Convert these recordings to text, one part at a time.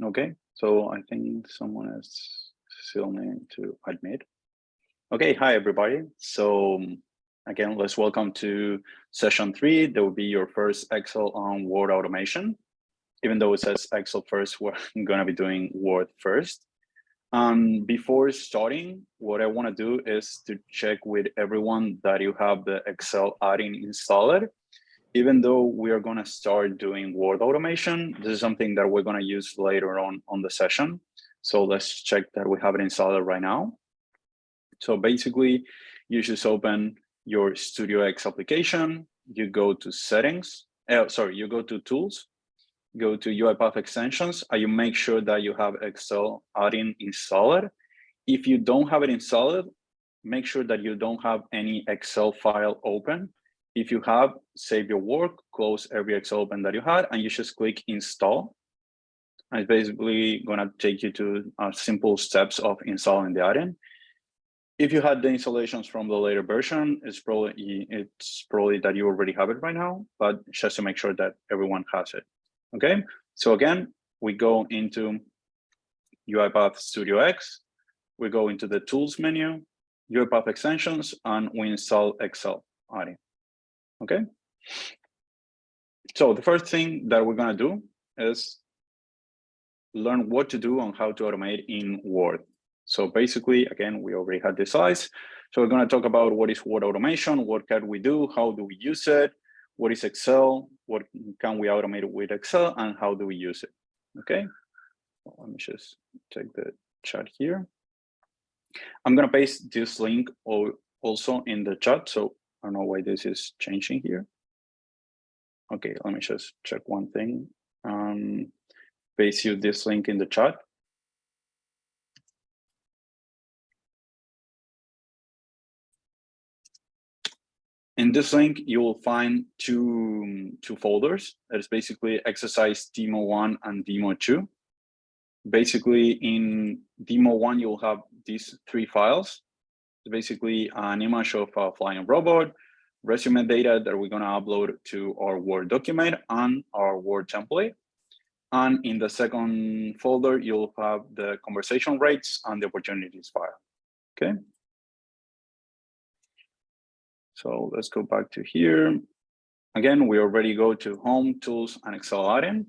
Okay, so I think someone is still needing to admit. Okay, hi everybody. So again, let's welcome to session 3. That will be your first Excel on Word automation. Even though it says Excel first, we're gonna be doing Word first. Before starting, what I wanna do is to check with everyone that you have the Excel add-in installed. Even though we are going to start doing Word automation, this is something that we're going to use later on the session. So let's check that we have it installed right now. So basically, you just open your StudioX application, you go to settings, you go to tools, go to UiPath extensions, and you make sure that you have Excel add-in installed. If you don't have it installed, make sure that you don't have any Excel file open. If you have, save your work, close every Excel open that you had, and you just click install. And it's basically gonna take you to simple steps of installing the add-in. If you had the installations from the later version, it's probably that you already have it right now, but just to make sure that everyone has it. Okay, so again, we go into UiPath StudioX, we go into the tools menu, UiPath extensions, and we install Excel add-in. Okay, so the first thing that we're going to do is learn what to do and how to automate in Word. So basically, again, we already had this slides. So we're going to talk about what is Word automation, what can we do, how do we use it, what is Excel, what can we automate with Excel, and how do we use it. Okay, well, let me just take the chat here. I'm going to paste this link also in the chat. So I don't know why this is changing here. Okay, let me just check one thing. Paste you this link in the chat. In this link, you will find two folders. That is basically exercise demo 1 and demo 2. Basically, in demo 1, you'll have these 3 files. Basically, an image of a flying robot, resume data that we're going to upload to our Word document, and our Word template. And in the second folder, you'll have the conversation rates and the opportunities file. Okay. So let's go back to here. Again, we already go to Home, Tools, and Excel add-in.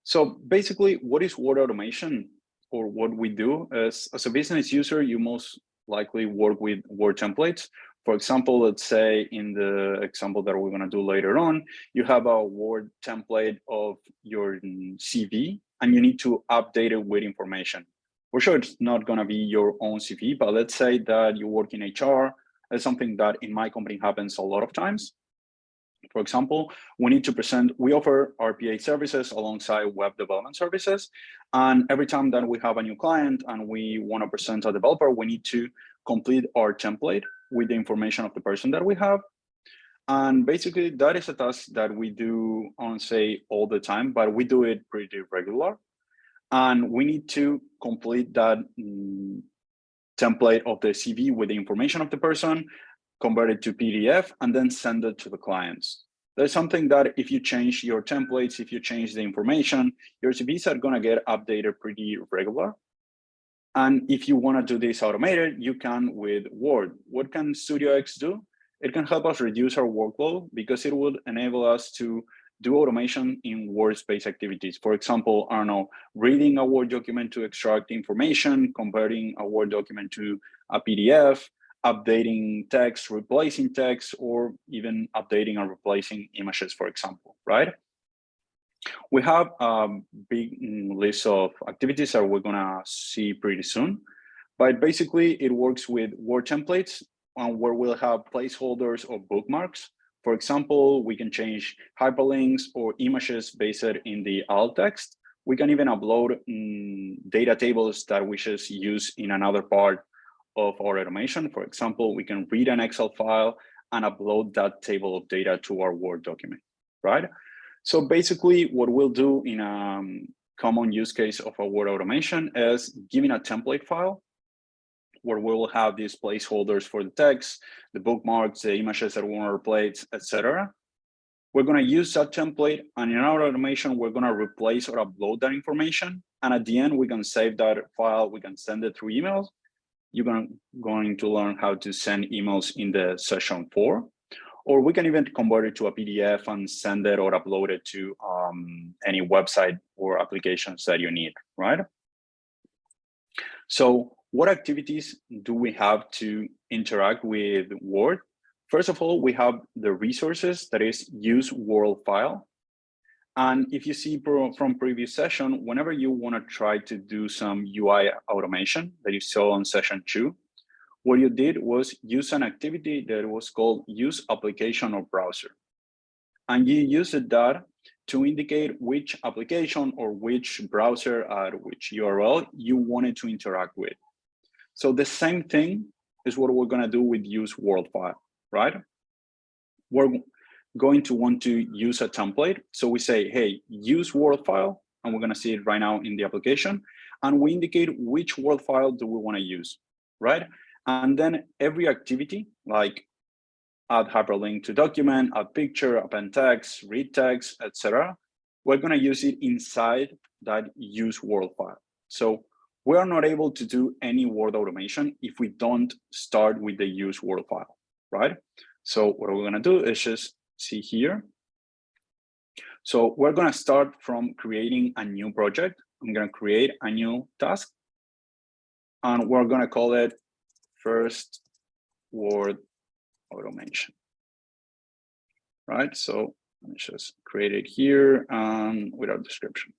So basically, what is Word automation, or what we do is, as a business user, you most likely work with Word templates. For example, let's say in the example that we're going to do later on, you have a Word template of your CV, and you need to update it with information. For sure, it's not going to be your own CV, but let's say that you work in HR. That's something that in my company happens a lot of times. For example, we offer RPA services alongside web development services. And every time that we have a new client and we want to present a developer, we need to complete our template with the information of the person that we have. And basically, that is a task that we do on, say, all the time, but we do it pretty regular. And we need to complete that template of the CV with the information of the person, convert it to PDF, and then send it to the clients. There's something that if you change your templates, if you change the information, your CVs are going to get updated pretty regular. And if you want to do this automated, you can with Word. What can StudioX do? It can help us reduce our workload because it would enable us to do automation in Word-based activities. For example, I don't know, reading a Word document to extract information, converting a Word document to a PDF, updating text, replacing text, or even updating and replacing images, for example, right? We have a big list of activities that we're gonna see pretty soon, but basically it works with Word templates where we'll have placeholders or bookmarks. For example, we can change hyperlinks or images based in the alt text. We can even upload data tables that we just use in another part of our automation. For example, we can read an Excel file and upload that table of data to our Word document, right? So basically what we'll do in a common use case of a Word automation is giving a template file where we will have these placeholders for the text, the bookmarks, the images that we want to replace, etc. We're going to use that template, and in our automation, we're going to replace or upload that information. And at the end, we can save that file. We can send it through emails. You're going to learn how to send emails in the session 4, or we can even convert it to a PDF and send it or upload it to any website or applications that you need, right? So what activities do we have to interact with Word? First of all, we have the resources, that is use Word file. And if you see from previous session, whenever you want to try to do some UI automation that you saw on session 2, what you did was use an activity that was called use application or browser. And you used that to indicate which application or which browser at which URL you wanted to interact with. So the same thing is what we're going to do with use Word file, right? We're going to want to use a template. So we say, hey, use Word file, and we're going to see it right now in the application. And we indicate which Word file do we want to use, right? And then every activity, like add hyperlink to document, add picture, append text, read text, etc., we're going to use it inside that use Word file. So we are not able to do any Word automation if we don't start with the use Word file, right? So what we're going to do is just see here. So we're going to start from creating a new project. I'm going to create a new task, and we're going to call it first Word automation, right? So let me just create it here without description.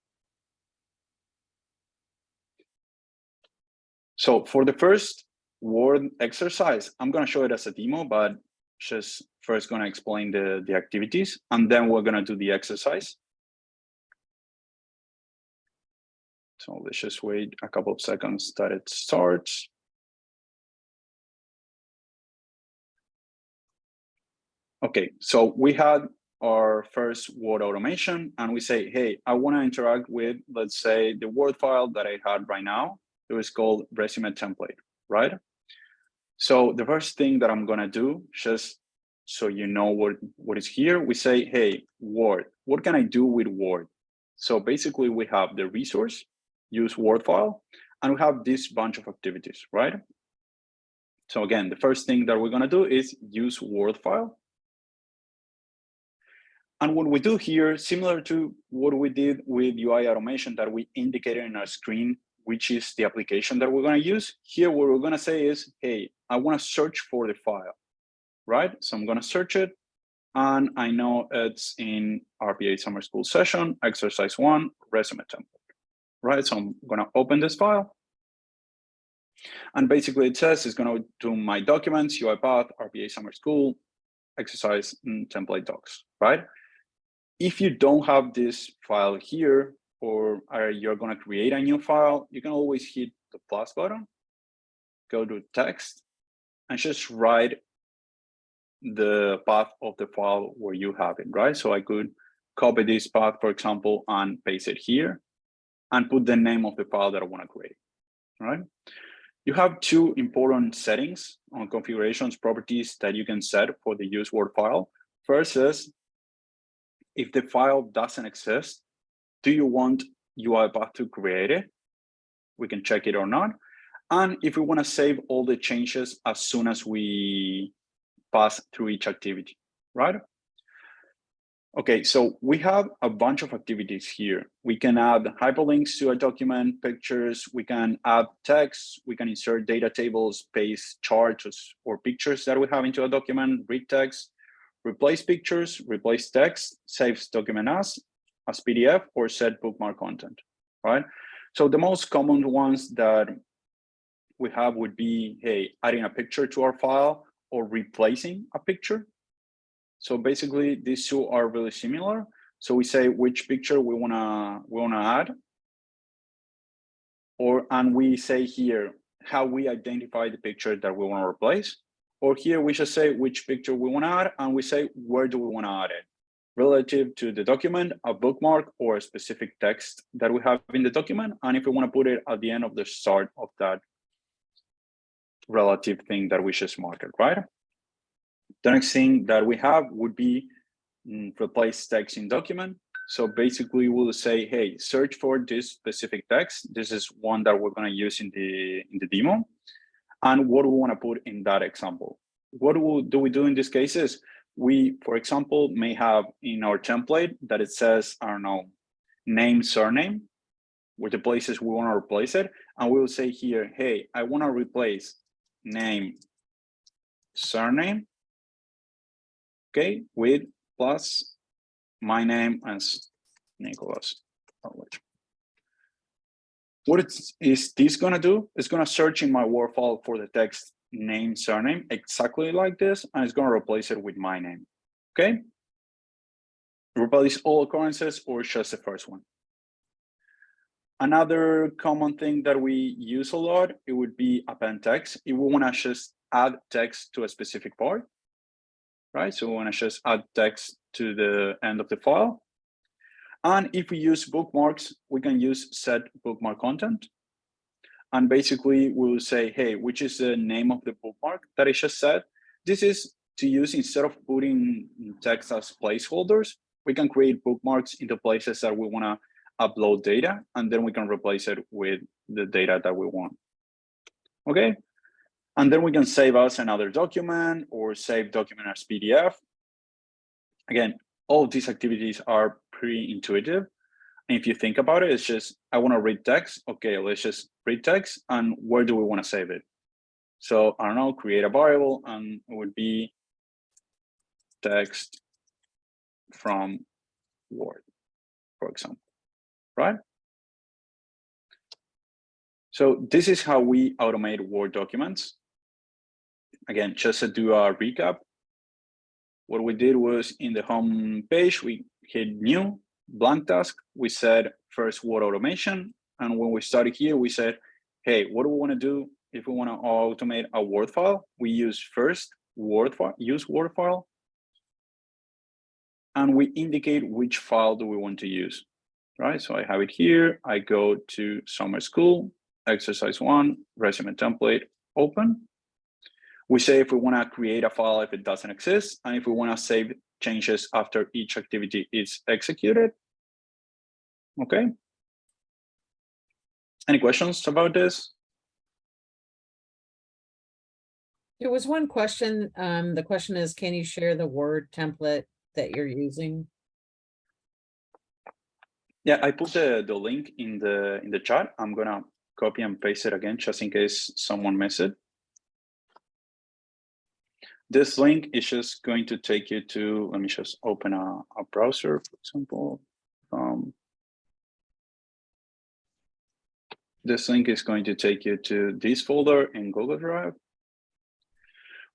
So for the first Word exercise, I'm going to show it as a demo, but just first going to explain the activities, and then we're going to do the exercise. So let's just wait a couple of seconds that it starts. Okay, so we had our first Word automation, and we say, hey, I want to interact with, let's say, the Word file that I had right now. It was called resume template, right? So the first thing that I'm going to do, just so you know what is here, we say, hey, Word, what can I do with Word? So basically, we have the resource, use Word file, and we have this bunch of activities, right? So again, the first thing that we're going to do is use Word file. And what we do here, similar to what we did with UI automation that we indicated in our screen, which is the application that we're going to use, here what we're going to say is, hey, I want to search for the file, right? So I'm going to search it, and I know it's in RPA Summer School session, exercise 1, resume template, right? So I'm going to open this file. And basically it says it's going to do my documents, UiPath, RPA Summer School, exercise, template docs, right? If you don't have this file here, or you're going to create a new file, you can always hit the plus button, go to text, and just write the path of the file where you have it, right? So I could copy this path, for example, and paste it here, and put the name of the file that I want to create, right? You have two important settings on configurations properties that you can set for the use Word file. First is, if the file doesn't exist, do you want UiPath to create it? We can check it or not. And if we want to save all the changes as soon as we pass through each activity, right? Okay, so we have a bunch of activities here. We can add hyperlinks to a document, pictures, we can add text, we can insert data tables, paste charts or pictures that we have into a document, read text, replace pictures, replace text, saves document as PDF, or set bookmark content, right? So the most common ones that we have would be, hey, adding a picture to our file or replacing a picture. So basically these two are really similar. So we say which picture we wanna add, and we say here how we identify the picture that we want to replace. Or here we just say which picture we want to add, and we say where do we want to add it, relative to the document, a bookmark, or a specific text that we have in the document. And if we want to put it at the end of the start of that relative thing that we just marked, right? The next thing that we have would be replace text in document. So basically we'll say, hey, search for this specific text. This is one that we're going to use in the demo. And what do we want to put in that example? What do we do in these cases? We, for example, may have in our template that it says, I don't know, name, surname, with the places we want to replace it. And we will say here, hey, I want to replace name, surname, okay, with plus my name as Nicolas. What is this going to do? It's going to search in my Word file for the text name, surname, exactly like this, and it's going to replace it with my name, okay? Replace all occurrences or just the first one. Another common thing that we use a lot, it would be append text. If we want to just add text to a specific part, right? So we want to just add text to the end of the file. And if we use bookmarks, we can use set bookmark content. And basically we'll say, hey, which is the name of the bookmark that I just said? This is to use, instead of putting text as placeholders, we can create bookmarks into places that we want to upload data, and then we can replace it with the data that we want. Okay. And then we can save as another document or save document as PDF. Again, all of these activities are pretty intuitive. And if you think about it, it's just, I want to read text. Okay, let's just read text. And where do we want to save it? So I don't know, create a variable, and it would be text from Word, for example, right? So this is how we automate Word documents. Again, just to do a recap, what we did was in the home page, we hit new, blank task. We said first Word automation. And when we started here, we said, hey, what do we want to do if we want to automate a Word file? We use first Word file, use Word file. And we indicate which file do we want to use, right? So I have it here. I go to Summer School, exercise 1, resume template, open. We say if we want to create a file if it doesn't exist, and if we want to save changes after each activity is executed. Okay. Any questions about this? There was one question. The question is, can you share the Word template that you're using? Yeah, I put the link in the chat. I'm gonna copy and paste it again just in case someone missed it. This link is just going to take you to, let me just open a browser, for example. This link is going to take you to this folder in Google Drive,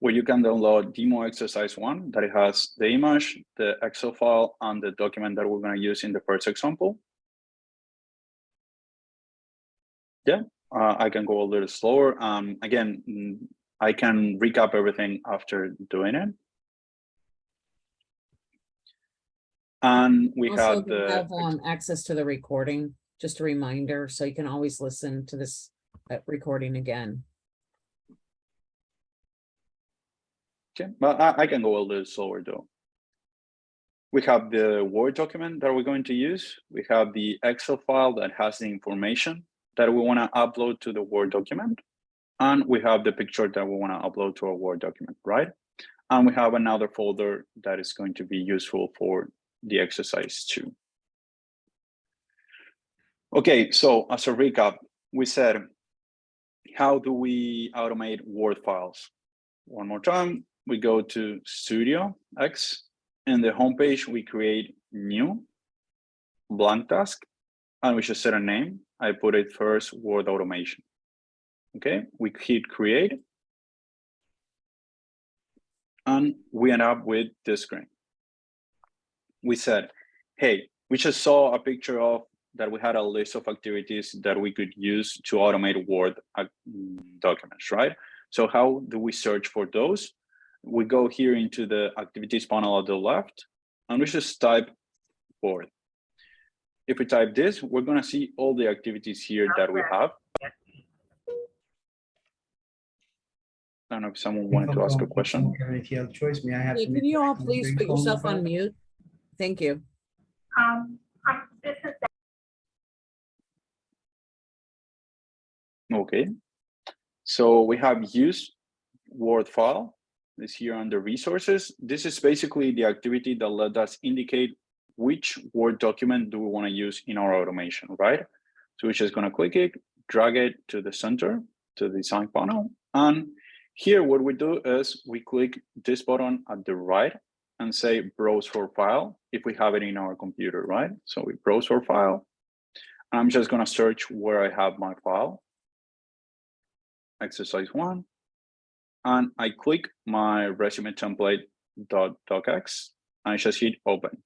where you can download demo exercise 1 that it has the image, the Excel file, and the document that we're going to use in the first example. Yeah, I can go a little slower. Again, I can recap everything after doing it. And we also have access to the recording, just a reminder, so you can always listen to this recording again. Okay, but I can go a little slower though. We have the Word document that we're going to use. We have the Excel file that has the information that we want to upload to the Word document. And we have the picture that we want to upload to our Word document, right? And we have another folder that is going to be useful for the exercise 2. Okay, so as a recap, we said, how do we automate Word files? One more time, we go to StudioX. In the homepage, we create new, blank task, and we should set a name. I put it first, Word automation. Okay, we hit create. And we end up with this screen. We said, hey, we just saw a picture of that we had a list of activities that we could use to automate Word documents, right? So how do we search for those? We go here into the activities panel at the left, and we just type Word. If we type this, we're going to see all the activities here that we have. I don't know if someone wanted to ask a question. If you have a choice, may I have can you all please put yourself on mute? Thank you. This is Okay, so we have use Word file. This here under resources. This is basically the activity that let us indicate which Word document do we want to use in our automation, right? So we're just going to click it, drag it to the center, to the design panel. And here what we do is we click this button at the right and say browse for file if we have it in our computer, right? So we browse for file. And I'm just going to search where I have my file, exercise 1. And I click my resume template.docx and I just hit open.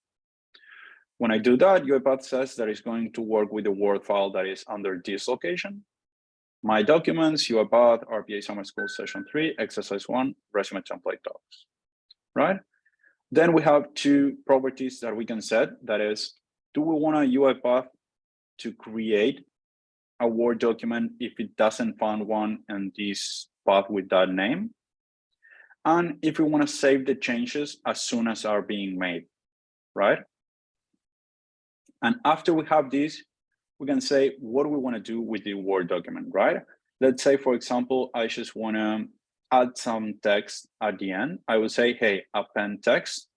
When I do that, UiPath says that it's going to work with the Word file that is under this location. My documents, UiPath, RPA Summer School Session 3, Exercise 1, Resume Template Docs, right? Then we have two properties that we can set. That is, do we want a UiPath to create a Word document if it doesn't find one in this path with that name? And if we want to save the changes as soon as are being made, right? And after we have this, we can say, what do we want to do with the Word document, right? Let's say, for example, I just want to add some text at the end. I would say, hey, append text.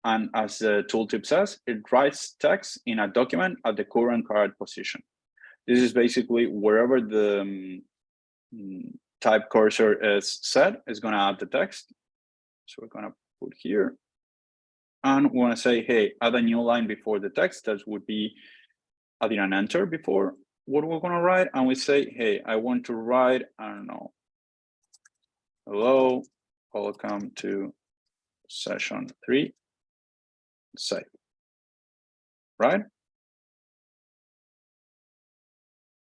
And as the tooltip says, it writes text in a document at the current card position. This is basically wherever the type cursor is set, it's going to add the text. So we're going to put here. And we want to say, hey, add a new line before the text. That would be adding an enter before what we're going to write. And we say, hey, I want to write, I don't know, hello, welcome to session 3, save, right?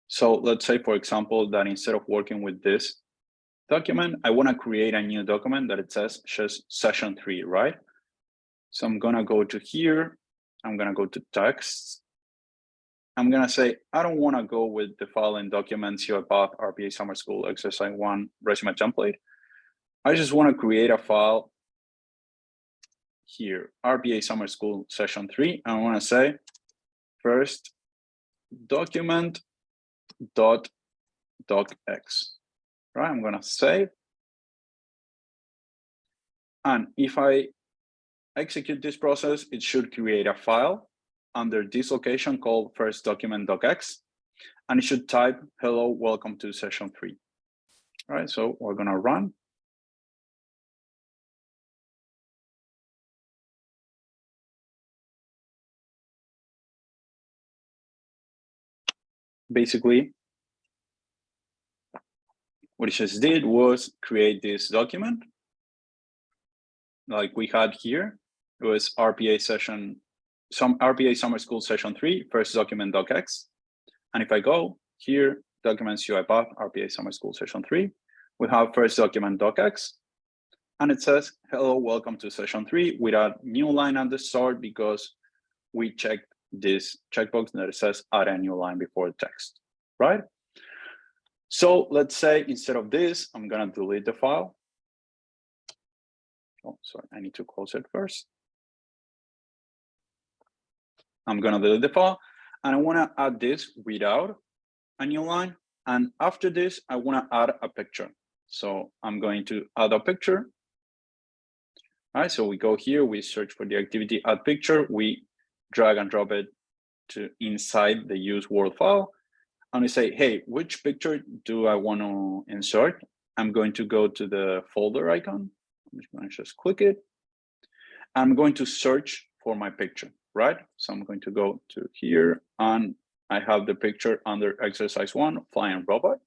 So let's say, for example, that instead of working with this document, I want to create a new document that it says just session 3, right? So I'm going to go to here. I'm going to go to text. I'm going to say, I don't want to go with the following documents, UiPath, RPA Summer School, Exercise 1, Resume Template. I just want to create a file here, RPA Summer School, Session 3. I want to say first document dot docx, right? I'm going to save. And if I execute this process, it should create a file under this location called first document docx, and it should type hello, welcome to session 3. All right, so we're going to run. Basically, what it just did was create this document like we had here. It was RPA Summer School Session 3, first document docx. And if I go here, documents UiPath, RPA Summer School Session 3, we have first document docx. And it says, hello, welcome to session 3 with a new line at the start because we checked this checkbox that says add a new line before the text, right? So let's say instead of this, I'm going to delete the file. Oh, sorry, I need to close it first. I'm going to delete the file and I want to add this without a new line. And after this, I want to add a picture. So I'm going to add a picture. All right, so we go here, we search for the activity add picture, we drag and drop it to inside the use Word file. And we say, hey, which picture do I want to insert? I'm going to go to the folder icon. I'm just going to just click it. I'm going to search for my picture, right? So I'm going to go to here and I have the picture under exercise 1, flying robot.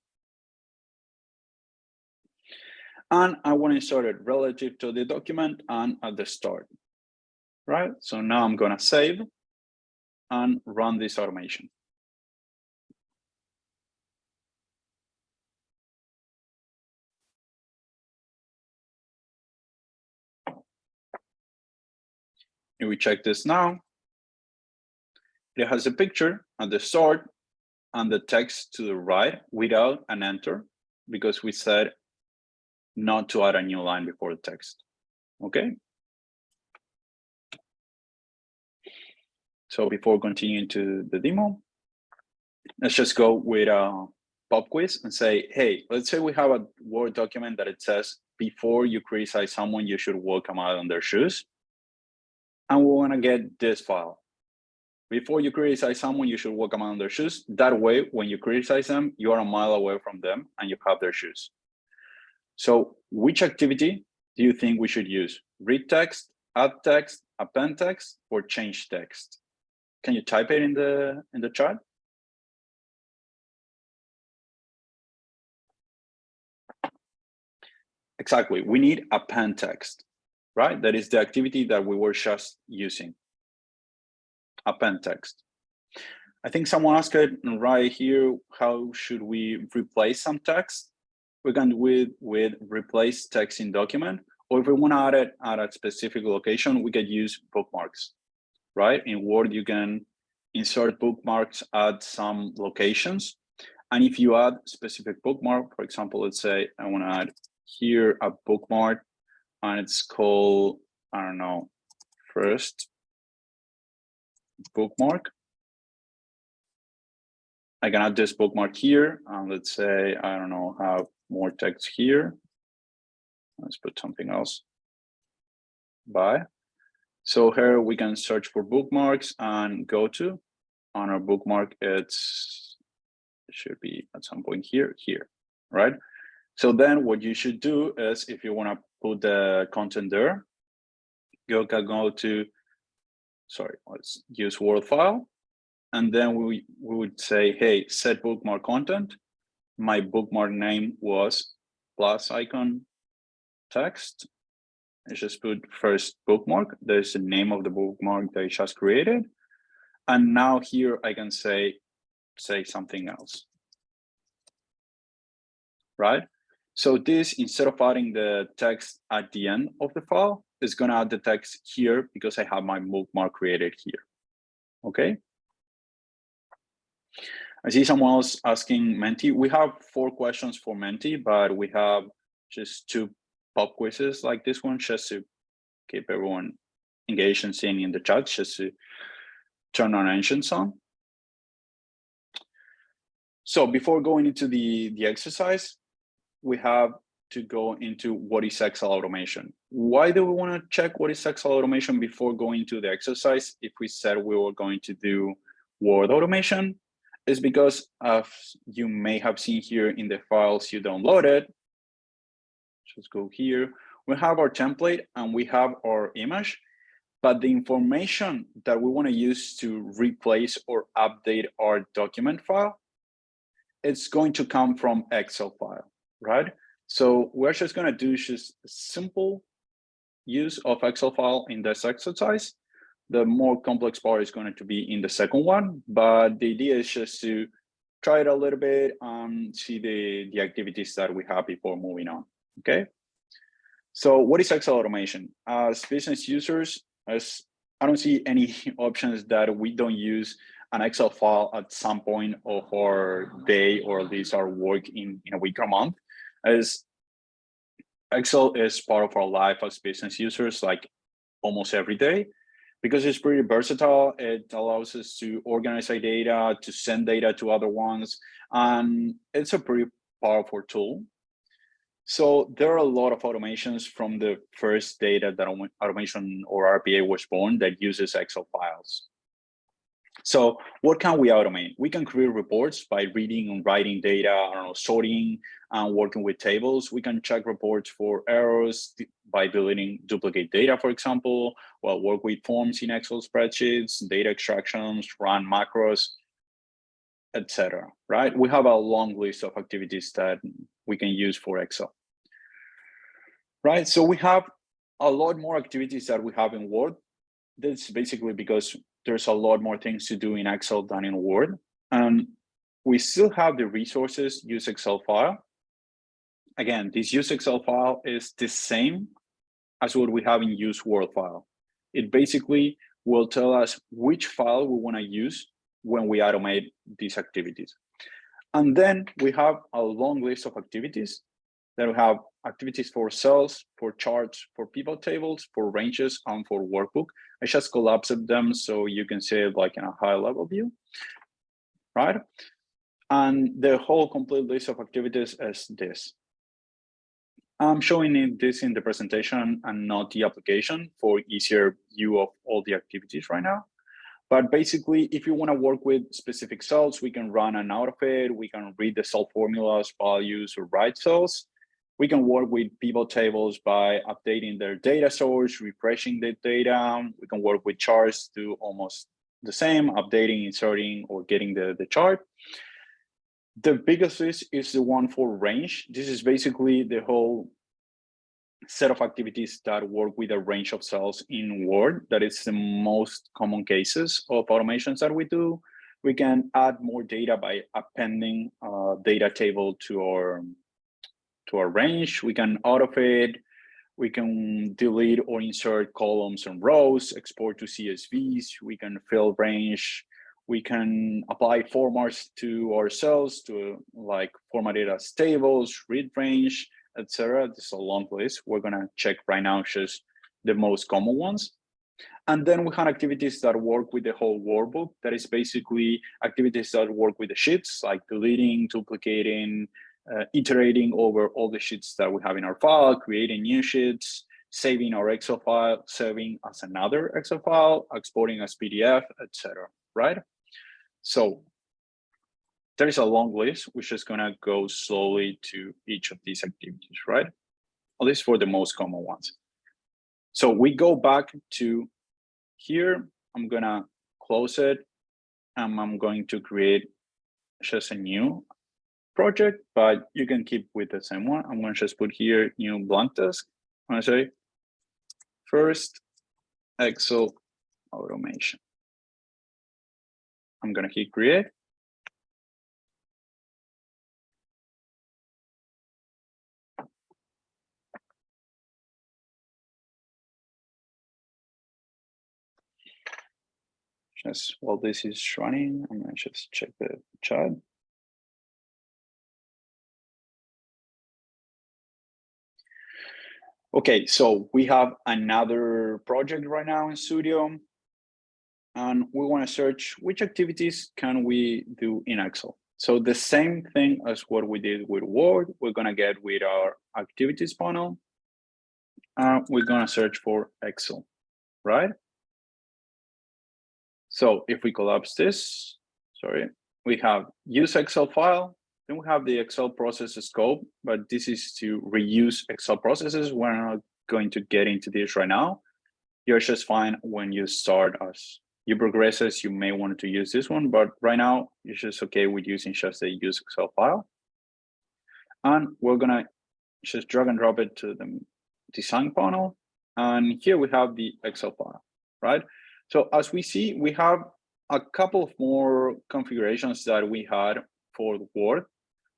And I want to insert it relative to the document and at the start, right? So now I'm going to save and run this automation. If we check this now, it has a picture at the start and the text to the right without an enter because we said not to add a new line before the text, okay? So before continuing to the demo, let's just go with a pop quiz and say, hey, let's say we have a Word document that it says, before you criticize someone, you should walk them out on their shoes. And we want to get this file. Before you criticize someone, you should walk them out on their shoes. That way, when you criticize them, you are a mile away from them and you have their shoes. So which activity do you think we should use? Read text, add text, append text, or change text? Can you type it in the chat? Exactly, we need append text, right? That is the activity that we were just using. Append text. I think someone asked it right here, how should we replace some text? We can do it with replace text in document, or if we want to add it at a specific location, we could use bookmarks, right? In Word, you can insert bookmarks at some locations. And if you add specific bookmark, for example, let's say I want to add here a bookmark and it's called, I don't know, first bookmark. I can add this bookmark here, and let's say, I don't know, have more text here. Let's put something else by. So here we can search for bookmarks and go to, on our bookmark, it should be at some point here, right? So then what you should do is, if you want to put the content there, you can go to, sorry, let's use Word file. And then we would say, hey, set bookmark content. My bookmark name was plus icon text. I just put first bookmark. There's the name of the bookmark that I just created. And now here I can say something else, right? So this, instead of adding the text at the end of the file, is gonna add the text here because I have my bookmark created here, okay? I see someone else asking Menti. We have 4 questions for Menti, but we have just 2 pop quizzes like this one, just to keep everyone engaged and seeing in the chat, just to turn our engines on. So before going into the exercise, we have to go into what is Excel automation. Why do we want to check what is Excel automation before going to the exercise? If we said we were going to do Word automation, is because you may have seen here in the files you downloaded. Just go here. We have our template and we have our image, but the information that we want to use to replace or update our document file, it's going to come from Excel file, right? So we're just going to do just a simple use of Excel file in this exercise. The more complex part is going to be in the second one, but the idea is just to try it a little bit and see the activities that we have before moving on, okay? So what is Excel automation? As business users, I don't see any options that we don't use an Excel file at some point of our day, or at least our work in a week or month, as Excel is part of our life as business users, like almost every day. Because it's pretty versatile, it allows us to organize our data, to send data to other ones, and it's a pretty powerful tool. So there are a lot of automations from the first day that automation or RPA was born that uses Excel files. So what can we automate? We can create reports by reading and writing data, I don't know, sorting and working with tables. We can check reports for errors by deleting duplicate data, for example, well, work with forms in Excel spreadsheets, data extractions, run macros, etc. Right? We have a long list of activities that we can use for Excel. Right? So we have a lot more activities that we have in Word. That's basically because there's a lot more things to do in Excel than in Word. And we still have the resources use Excel file. Again, this use Excel file is the same as what we have in use Word file. It basically will tell us which file we want to use when we automate these activities. And then we have a long list of activities Then we have activities for cells, for charts, for pivot tables, for ranges, and for workbook. I just collapsed them so you can see it like in a high level view, right? And the whole complete list of activities is this. I'm showing this in the presentation and not the application for easier view of all the activities right now. But basically, if you want to work with specific cells, we can run an out of it. We can read the cell formulas, values, or write cells. We can work with pivot tables by updating their data source, refreshing the data. We can work with charts to almost the same, updating, inserting, or getting the chart. The biggest list is the one for range. This is basically the whole set of activities that work with a range of cells in Word. That is the most common cases of automations that we do. We can add more data by appending a data table to our range. We can autofit. We can delete or insert columns and rows, export to CSVs. We can fill range. We can apply formats to our cells to like format it as tables, read range, etc. This is a long list. We're gonna check right now just the most common ones. And then we have activities that work with the whole workbook. That is basically activities that work with the sheets, like deleting, duplicating, iterating over all the sheets that we have in our file, creating new sheets, saving our Excel file, saving as another Excel file, exporting as PDF, etc. Right? So there is a long list. We're just gonna go slowly to each of these activities, right? At least for the most common ones. So we go back to here. I'm gonna close it, and I'm going to create just a new project, but you can keep with the same one. I'm gonna just put here new blank task. I'm gonna say first Excel automation. I'm gonna hit create. Just while this is running, I'm gonna just check the chat. Okay, so we have another project right now in Studio, and we want to search which activities can we do in Excel. So the same thing as what we did with Word, we're gonna get with our activities panel. We're gonna search for Excel, right? So if we collapse this, sorry, we have use Excel file, then we have the Excel process scope, but this is to reuse Excel processes. We're not going to get into this right now. You're just fine when you start. As you progress, as you may want to use this one, but right now you're just okay with using just the use Excel file. And we're gonna just drag and drop it to the design panel. And here we have the Excel file, right? So as we see, we have a couple of more configurations that we had for Word,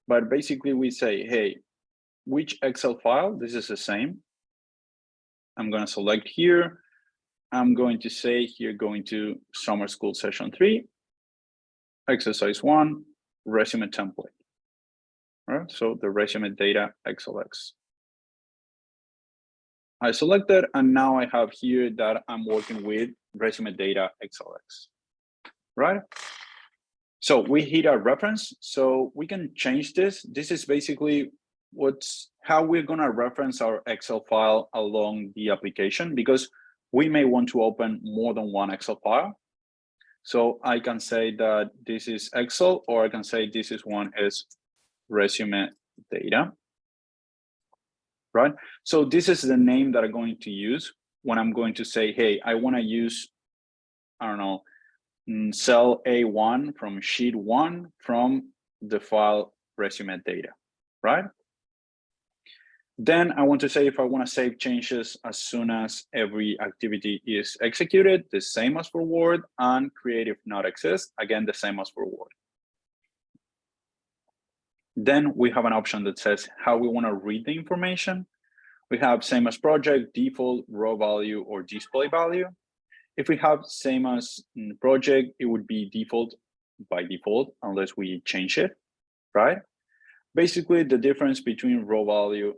but basically we say, hey, which Excel file? This is the same. I'm going to select here. I'm going to say here, going to Summer School Session 3, Exercise 1, Resume Template. All right, so the resume data XLX. I selected, and now I have here that I'm working with resume data XLX, right? So we hit a reference, so we can change this. This is basically how we're gonna reference our Excel file along the application, because we may want to open more than one Excel file. So I can say that this is Excel, or I can say this is one is resume data. Right? So this is the name that I'm going to use when I'm going to say, hey, I want to use, I don't know, cell A1 from sheet 1 from the file resume data, right? Then I want to say if I want to save changes as soon as every activity is executed, the same as for Word, and create if not exist, again, the same as for Word. Then we have an option that says how we want to read the information. We have same as project, default, raw value, or display value. If we have same as project, it would be default by default, unless we change it, right? basically the difference between raw value,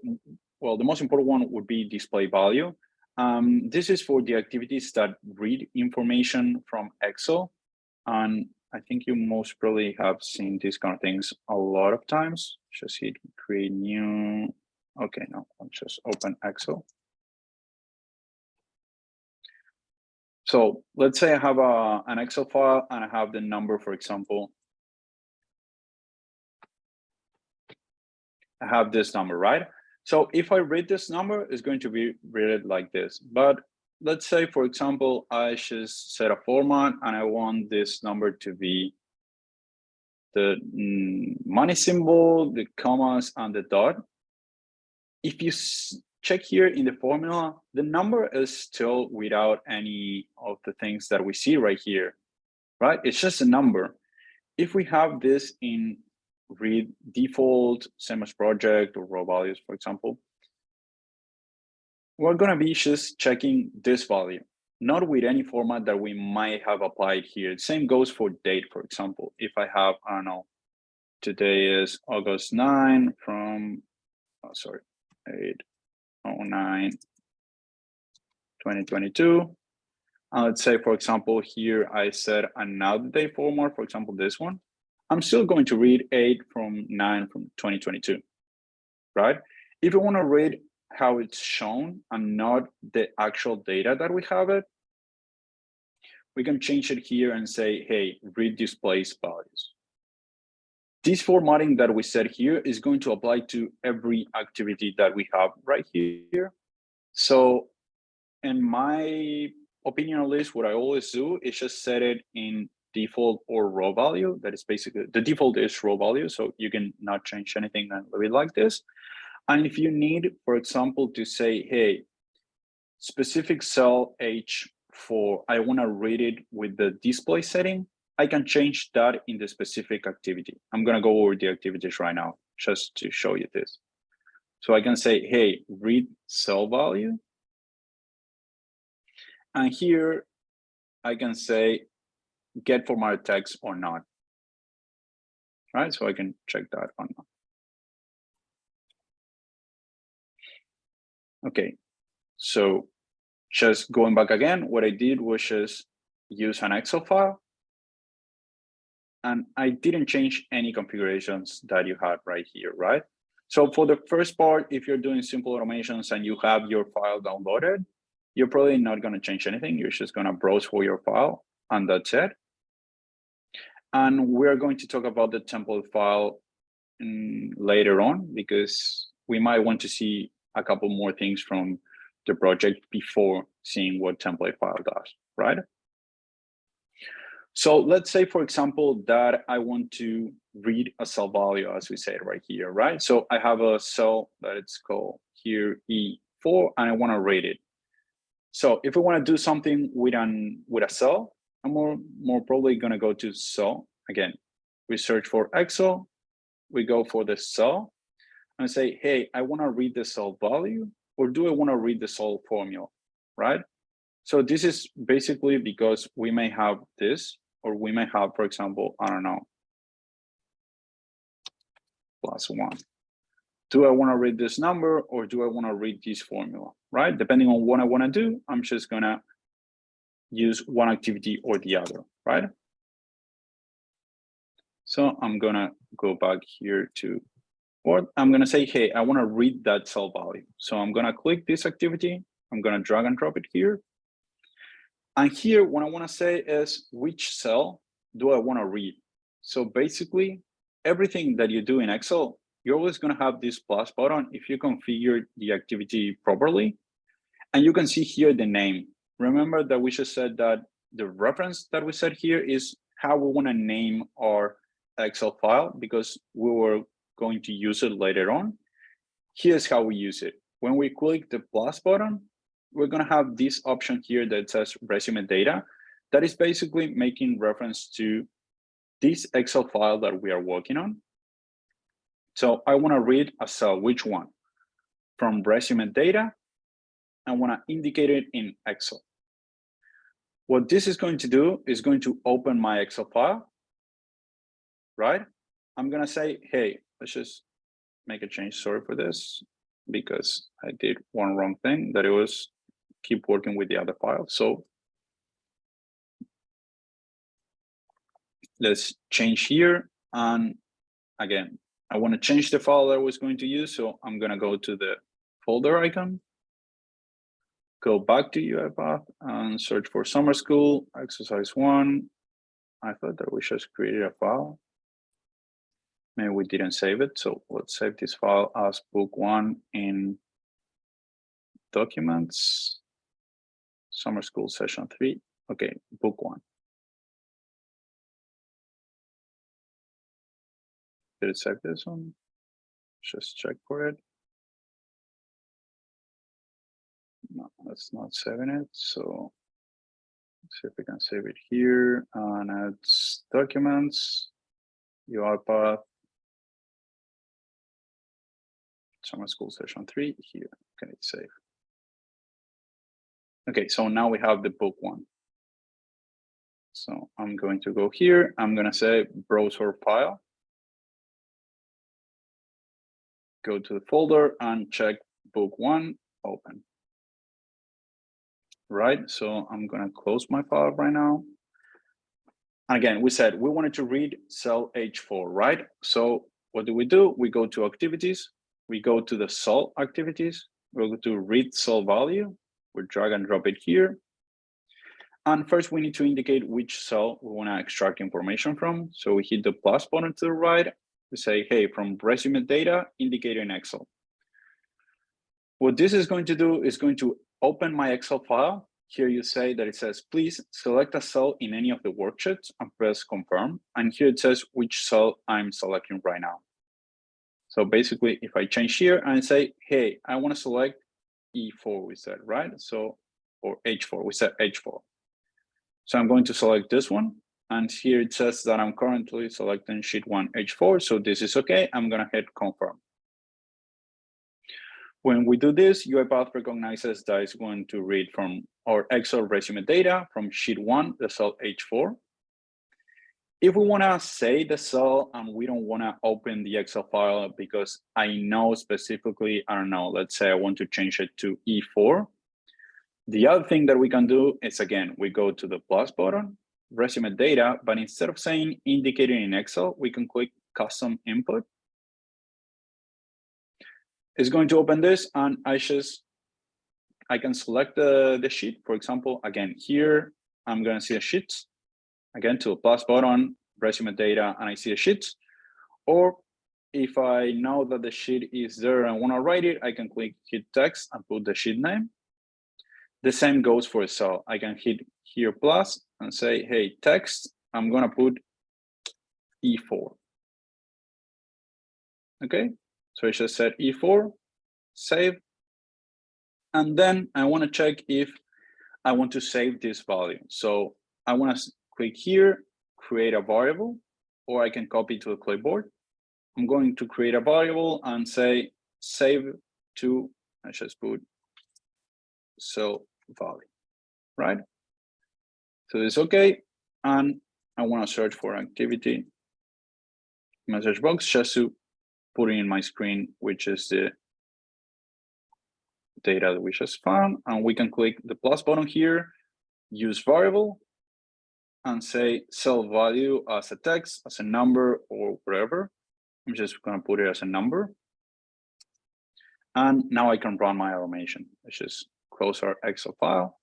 well, the most important one would be display value. This is for the activities that read information from Excel. And I think you most probably have seen these kind of things a lot of times. Just hit create new. Okay, no, I'll just open Excel. So let's say I have an Excel file and I have the number, for example. I have this number, right? So if I read this number, it's going to be read like this. But let's say, for example, I just set a format and I want this number to be the money symbol, the commas, and the dot. If you check here in the formula, the number is still without any of the things that we see right here, right? It's just a number. If we have this in read default, same as project or raw values, for example, we're going to be just checking this value, not with any format that we might have applied here. Same goes for date, for example. If I have, I don't know, today is August 9 from, oh, sorry, 8/09/2022. Let's say, for example, here I said another day format, for example, this one. I'm still going to read 8/9/2022, right? If you want to read how it's shown and not the actual data that we have it, we can change it here and say, hey, read displays values. This formatting that we set here is going to apply to every activity that we have right here. So in my opinion, at least, what I always do is just set it in default or raw value. That is basically, the default is raw value, so you can not change anything and leave it like this. And if you need, for example, to say, hey, specific cell H4, I want to read it with the display setting, I can change that in the specific activity. I'm going to go over the activities right now just to show you this. So I can say, hey, read cell value. And here I can say, get formatted text or not. Right, so I can check that or not. Okay, so just going back again, what I did was just use an Excel file. And I didn't change any configurations that you had right here, right? So for the first part, if you're doing simple automations and you have your file downloaded, you're probably not going to change anything. You're just going to browse for your file, and that's it. And we're going to talk about the template file later on, because we might want to see a couple more things from the project before seeing what template file does, right? So let's say, for example, that I want to read a cell value, as we said right here, right? So I have a cell that it's called here E4, and I want to read it. So if we want to do something with a cell, I'm more probably going to go to cell. Again, we search for Excel, we go for the cell, and say, hey, I want to read the cell value, or do I want to read the cell formula, right? So this is basically because we may have this, or we may have, for example, I don't know, +1. Do I want to read this number, or do I want to read this formula, right? Depending on what I want to do, I'm just going to use one activity or the other, right? So I'm going to go back here to what I'm going to say, hey, I want to read that cell value. So I'm going to click this activity. I'm going to drag and drop it here. And here, what I want to say is, which cell do I want to read? So basically, everything that you do in Excel, you're always going to have this plus button if you configure the activity properly. And you can see here the name. Remember that we just said that the reference that we set here is how we want to name our Excel file, because we were going to use it later on. Here's how we use it. When we click the plus button, we're going to have this option here that says resume data. That is basically making reference to this Excel file that we are working on. So I want to read a cell, which one? From resume data, I want to indicate it in Excel. What this is going to do is going to open my Excel file, right? I'm going to say, hey, let's just make a change. Sorry for this, because I did one wrong thing, that it was keep working with the other file. So let's change here. And again, I want to change the file that I was going to use. So I'm going to go to the folder icon, go back to UiPath and search for Summer School, exercise 1. I thought that we just created a file. Maybe we didn't save it. So let's save this file as book 1 in documents, Summer School session 3. Okay, book 1. Did it save this one? Just check for it. No, that's not saving it. So let's see if we can save it here. And it's documents, UiPath, Summer School session 3 here. Can it save? Okay, so now we have the book 1. So I'm going to go here. I'm going to say browser file. Go to the folder and check book 1, open. Right, so I'm going to close my file right now. Again, we said we wanted to read cell H4, right? So what do? We go to activities. We go to the cell activities. We'll go to read cell value. We drag and drop it here. And first we need to indicate which cell we want to extract information from. So we hit the plus button to the right. We say, hey, from resume data, indicate in Excel. What this is going to do is going to open my Excel file. Here you say that it says, please select a cell in any of the worksheets and press confirm. And here it says which cell I'm selecting right now. So basically, if I change here and say, hey, I want to select E4, we said, right? So, or H4, we said H4. So I'm going to select this one. And here it says that I'm currently selecting sheet 1 H4. So this is okay. I'm going to hit confirm. When we do this, UiPath recognizes that it's going to read from our Excel resume data from sheet 1, the cell H4. If we want to say the cell and we don't want to open the Excel file because I know specifically, I don't know, let's say I want to change it to E4. The other thing that we can do is, again, we go to the plus button, resume data, but instead of saying indicated in Excel, we can click custom input. It's going to open this and I can select the sheet. For example, again, here, I'm going to see a sheet. Again, to the plus button, resume data, and I see a sheet. Or if I know that the sheet is there and want to write it, I can click hit text and put the sheet name. The same goes for a cell. I can hit here plus and say, hey, text, I'm going to put E4. Okay, so I just said E4, save. And then I want to check if I want to save this value. So I want to click here, create a variable, or I can copy to the clipboard. I'm going to create a variable and say save to, I just put cell value, right? So it's okay. And I want to search for activity message box just to put it in my screen, which is the data that we just found. And we can click the plus button here, use variable, and say cell value as a text, as a number, or whatever. I'm just going to put it as a number. And now I can run my automation. Let's just close our Excel file.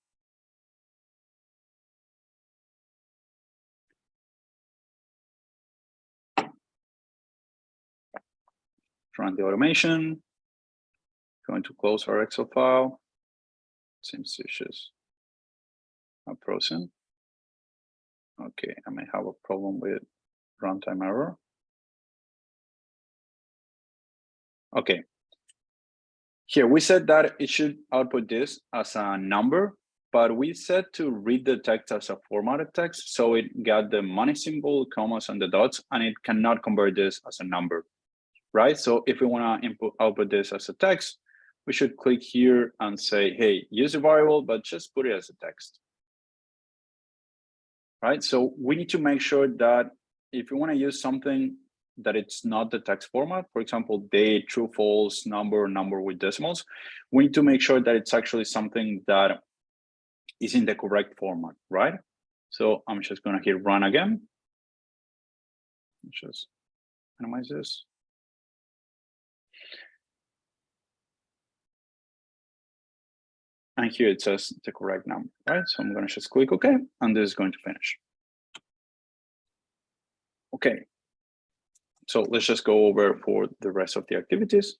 Run the automation. Going to close our Excel file. Seems it's just not frozen. Okay, I may have a problem with runtime error. Okay. Here we said that it should output this as a number, but we said to read the text as a formatted text. So it got the money symbol, commas, and the dots, and it cannot convert this as a number, right? So if we want to output this as a text, we should click here and say, hey, use a variable, but just put it as a text. Right, so we need to make sure that if you want to use something that it's not the text format, for example, date, true, false, number, number with decimals, we need to make sure that it's actually something that is in the correct format, right? So I'm just gonna hit run again. Just minimize this. And here it says the correct number, right? So I'm gonna just click OK, and this is going to finish. Okay, so let's just go over for the rest of the activities.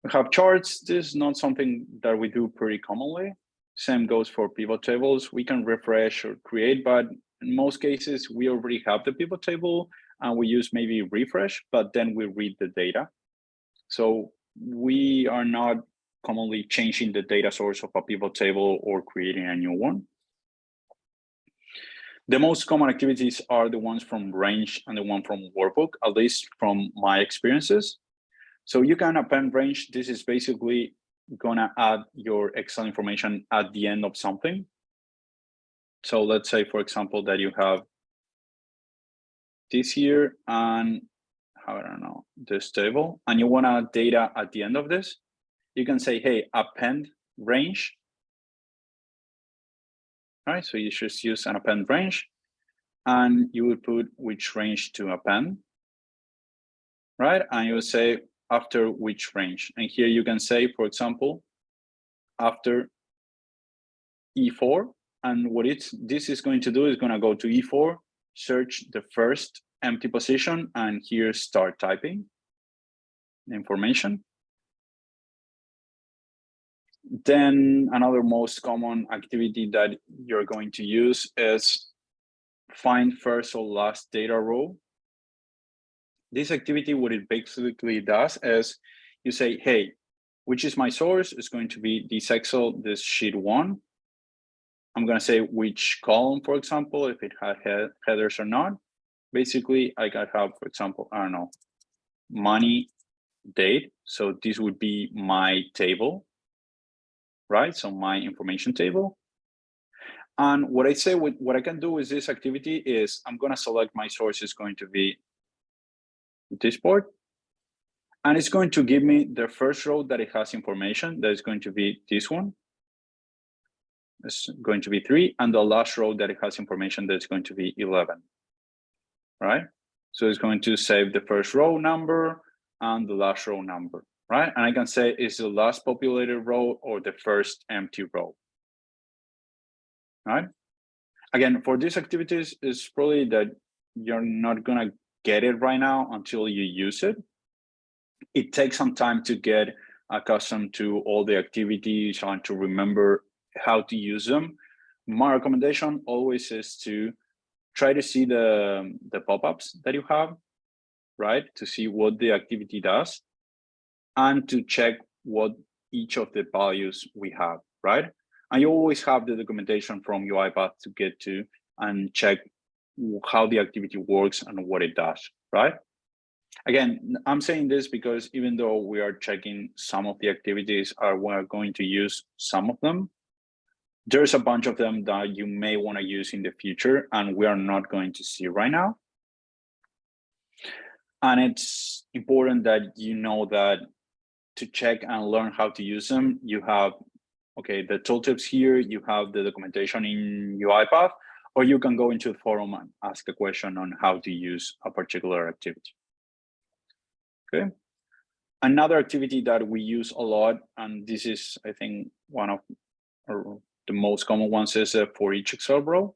We have charts. This is not something that we do pretty commonly. Same goes for pivot tables. We can refresh or create, but in most cases, we already have the pivot table and we use maybe refresh, but then we read the data. So we are not commonly changing the data source of a pivot table or creating a new one. The most common activities are the ones from range and the one from workbook, at least from my experiences. So you can append range. This is basically gonna add your Excel information at the end of something. So let's say, for example, that you have this here and I don't know, this table, and you want to add data at the end of this. You can say, hey, append range. Right, so you just use an append range and you would put which range to append, right? And you will say after which range. And here you can say, for example, after E4. And what this is going to do is going to go to E4, search the first empty position, and here start typing the information. Then another most common activity that you're going to use is find first or last data row. This activity, what it basically does is you say, hey, which is my source? It's going to be this Excel, this sheet 1. I'm going to say which column, for example, if it had headers or not. Basically, I could have, for example, I don't know, money date. So this would be my table, right? So my information table. And what I say, what I can do with this activity is I'm going to select my source is going to be this board. And it's going to give me the first row that it has information. That is going to be this one. It's going to be 3. And the last row that it has information, that's going to be 11. Right? So it's going to save the first row number and the last row number, right? And I can say is the last populated row or the first empty row, right? Again, for these activities, it's probably that you're not gonna get it right now until you use it. It takes some time to get accustomed to all the activities and to remember how to use them. My recommendation always is to try to see the pop-ups that you have, right? To see what the activity does and to check what each of the values we have, right? And you always have the documentation from UiPath to get to and check how the activity works and what it does, right? Again, I'm saying this because even though we are checking some of the activities, we're going to use some of them, there's a bunch of them that you may want to use in the future and we are not going to see right now. And it's important that you know that to check and learn how to use them, you have, okay, the tooltips here, you have the documentation in UiPath, or you can go into the forum and ask a question on how to use a particular activity. Okay. Another activity that we use a lot, and this is, I think, one of the most common ones is for each Excel row.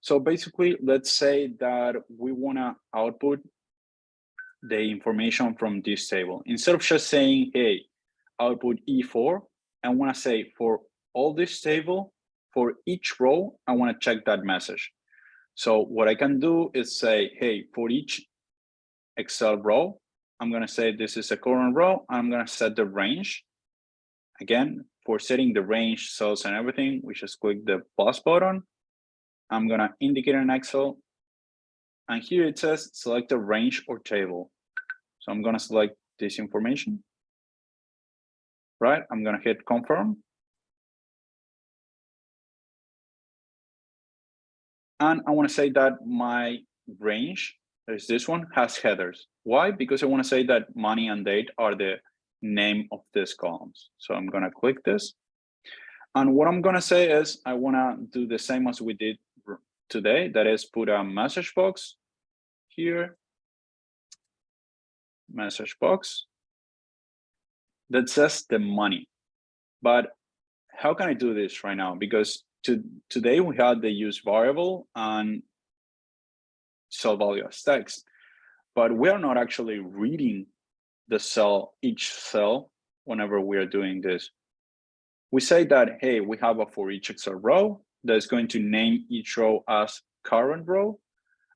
So basically, let's say that we want to output the information from this table. Instead of just saying, hey, output E4, I want to say for all this table, for each row, I want to check that message. So what I can do is say, hey, for each Excel row, I'm going to say this is a current row. I'm going to set the range. Again, for setting the range, cells, and everything, we just click the plus button. I'm going to indicate an Excel. And here it says select a range or table. So I'm going to select this information. Right? I'm going to hit confirm. And I want to say that my range there's this one, has headers. Why? Because I want to say that money and date are the name of these columns. So I'm going to click this. And what I'm going to say is I want to do the same as we did today. That is put a message box here. Message box that says the money. But how can I do this right now? Because today we had the use variable and cell value as text, but we are not actually reading the cell, each cell, whenever we are doing this. We say that, hey, we have a for each Excel row that's going to name each row as current row,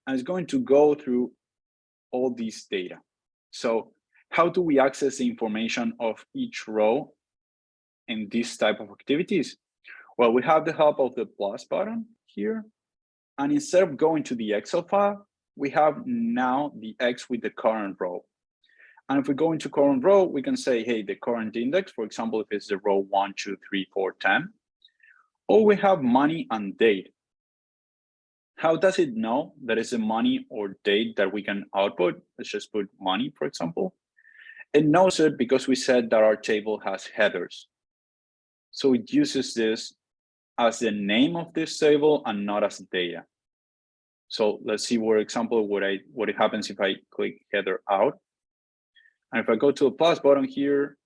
and it's going to go through all these data. So how do we access the information of each row in this type of activities? Well, we have the help of the plus button here. And instead of going to the Excel file, we have now the X with the current row. And if we go into current row, we can say, hey, the current index, for example, if it's the row 1, 2, 3, 4, 10, or we have money and date. How does it know that it's a money or date that we can output? Let's just put money, for example. It knows it because we said that our table has headers. So it uses this as the name of this table and not as data. So let's see, for example, what happens if I click header out. And if I go to the plus button here,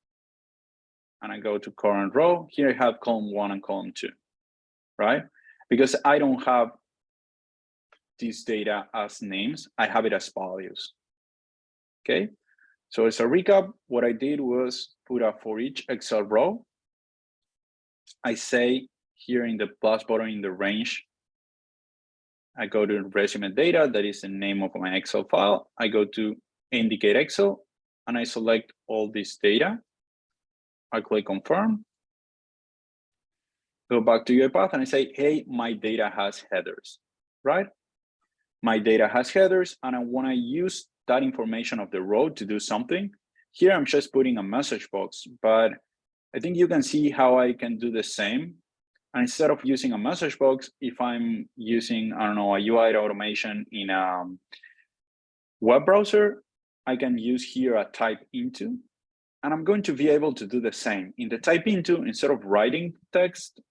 and I go to current row, here I have column 1 and column 2, right? Because I don't have this data as names, I have it as values, okay? So as a recap, what I did was put a for each Excel row. I say here in the plus button in the range, I go to resume data, that is the name of my Excel file. I go to indicate Excel, and I select all this data. I click confirm. Go back to UiPath, and I say, hey, my data has headers, right? My data has headers, and I want to use that information of the row to do something. Here, I'm just putting a message box, but I think you can see how I can do the same. And instead of using a message box, if I'm using, I don't know, a UI automation in a web browser, I can use here a type into, and I'm going to be able to do the same. In the type into, instead of writing text,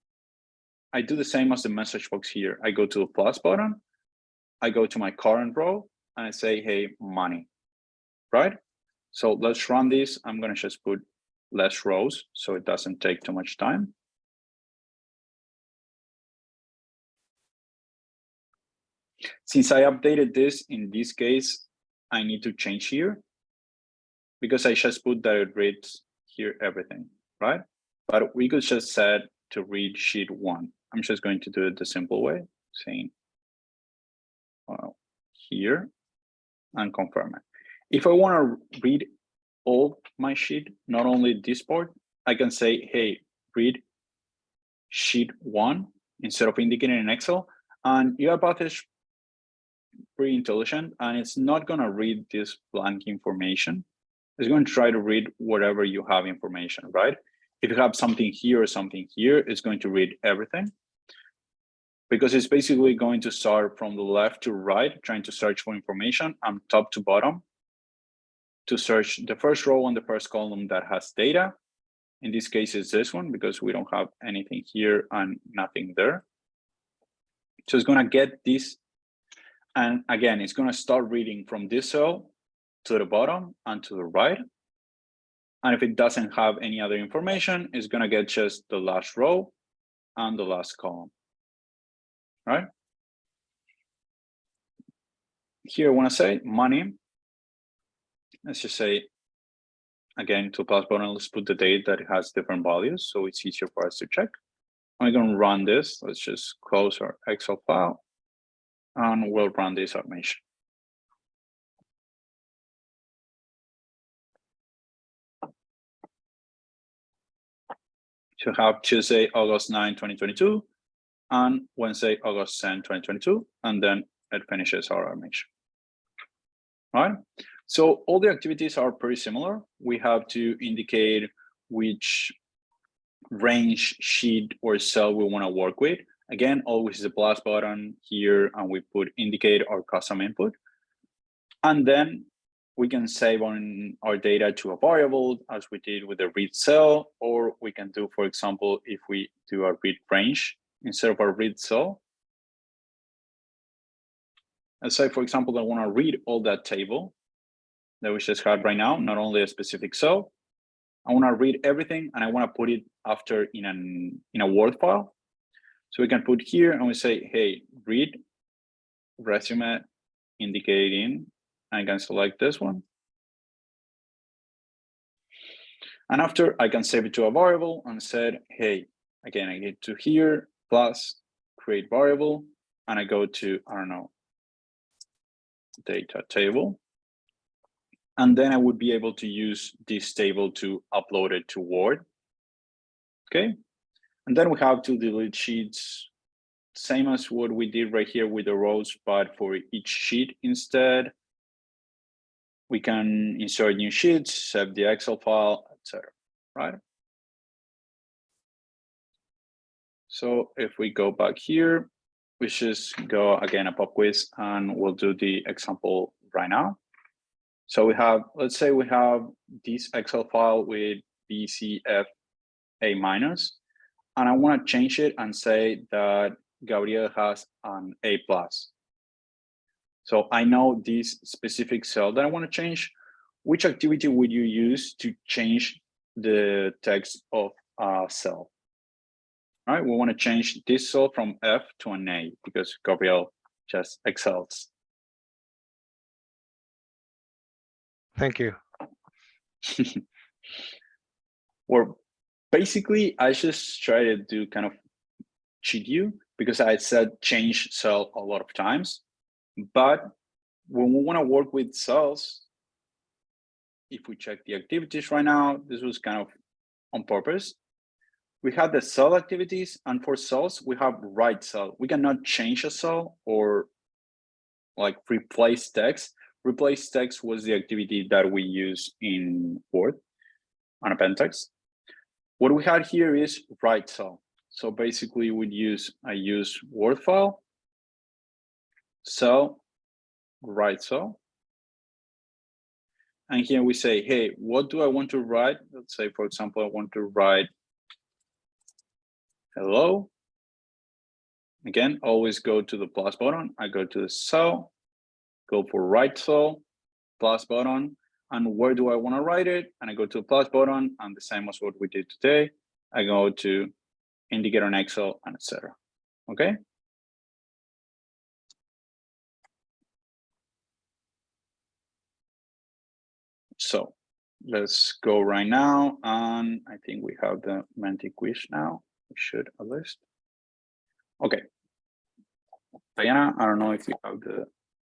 I do the same as the message box here. I go to the plus button, I go to my current row, and I say, hey, money, right? So let's run this. I'm going to just put less rows so it doesn't take too much time. Since I updated this, in this case, I need to change here because I just put that it reads here everything, right? But we could just set to read sheet 1. I'm just going to do it the simple way, saying here and confirm it. If I want to read all my sheet, not only this part, I can say, hey, read sheet 1 instead of indicating in Excel. And UiPath is pretty intelligent, and it's not going to read this blank information. It's going to try to read whatever you have information, right? If you have something here or something here, it's going to read everything, because it's basically going to start from the left to right, trying to search for information, and top to bottom to search the first row and the first column that has data. In this case, it's this one because we don't have anything here and nothing there. So it's going to get this. And again, it's going to start reading from this cell to the bottom and to the right. And if it doesn't have any other information, it's going to get just the last row and the last column, right? Here, I want to say money. Let's just say, again, to plus button, let's put the date that has different values, so it's easier for us to check. I'm going to run this. Let's just close our Excel file, and we'll run this automation. To have Tuesday, August 9, 2022, and Wednesday, August 10, 2022, and then it finishes our automation. All right. So all the activities are pretty similar. We have to indicate which range, sheet, or cell we want to work with. Again, always the plus button here, and we put indicate our custom input. And then we can save on our data to a variable as we did with the read cell, or we can do, for example, if we do a read range instead of a read cell. Let's say, for example, I want to read all that table that we just had right now, not only a specific cell. I want to read everything and I want to put it after in a Word file. So we can put here and we say, hey, read resume indicating, I can select this one. And after I can save it to a variable and said, hey, again, I get to here plus create variable, and I go to, I don't know, data table. And then I would be able to use this table to upload it to Word. Okay. And then we have to delete sheets, same as what we did right here with the rows, but for each sheet instead, we can insert new sheets, save the Excel file, etc. Right? So if we go back here, we just go again a pop quiz and we'll do the example right now. So we have, let's say we have this Excel file with BCF A-, and I want to change it and say that Gabriel has an A+. So I know this specific cell that I want to change. Which activity would you use to change the text of a cell? All right, we want to change this cell from F to an A because Gabriel just excels. Thank you. Or basically, I just try to do kind of cheat you because I said change cell a lot of times. But when we want to work with cells, if we check the activities right now, this was kind of on purpose. We have the cell activities, and for cells, we have write cell. We cannot change a cell or like replace text. Replace text was the activity that we use in Word on append text. What we had here is write cell. So basically, I use Word file, cell, write cell. And here we say, hey, what do I want to write? Let's say, for example, I want to write hello. Again, always go to the plus button. I go to the cell, go for write cell, plus button, and where do I want to write it? And I go to the plus button, and the same as what we did today. I go to indicate on Excel, and etc. Okay. So let's go right now, and I think we have the Menti quiz now. We should at least. Okay. Diana, I don't know if you have the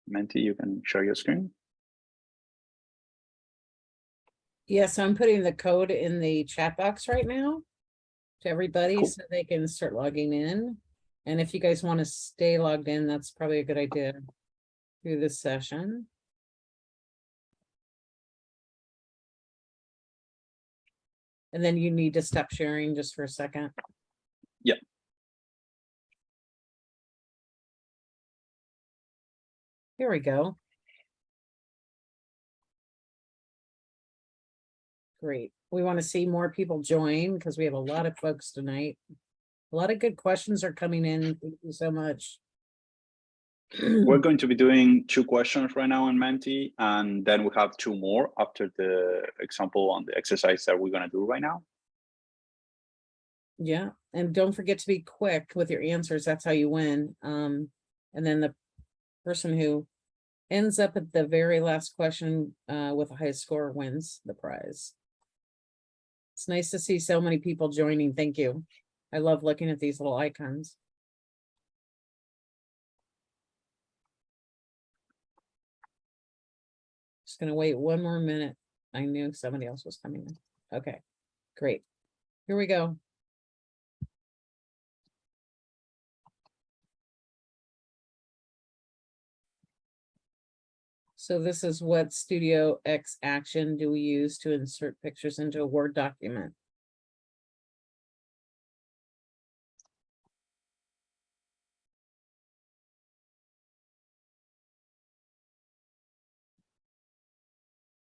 Menti, you can share your screen. Yes, I'm putting the code in the chat box right now to everybody Cool. so they can start logging in. And if you guys want to stay logged in, that's probably a good idea through this session. And then you need to stop sharing just for a second. Yeah. Here we go. Great. We want to see more people join because we have a lot of folks tonight. A lot of good questions are coming in. Thank you so much. We're going to be doing 2 questions right now on Menti, and then we have 2 more after the example on the exercise that we're going to do right now. Yeah, and don't forget to be quick with your answers. That's how you win. And then the person who ends up at the very last question with a high score wins the prize. It's nice to see so many people joining. Thank you. I love looking at these little icons. Just gonna wait 1 more minute. I knew somebody else was coming in. Okay, great. Here we go. So this is what StudioX action do we use to insert pictures into a Word document.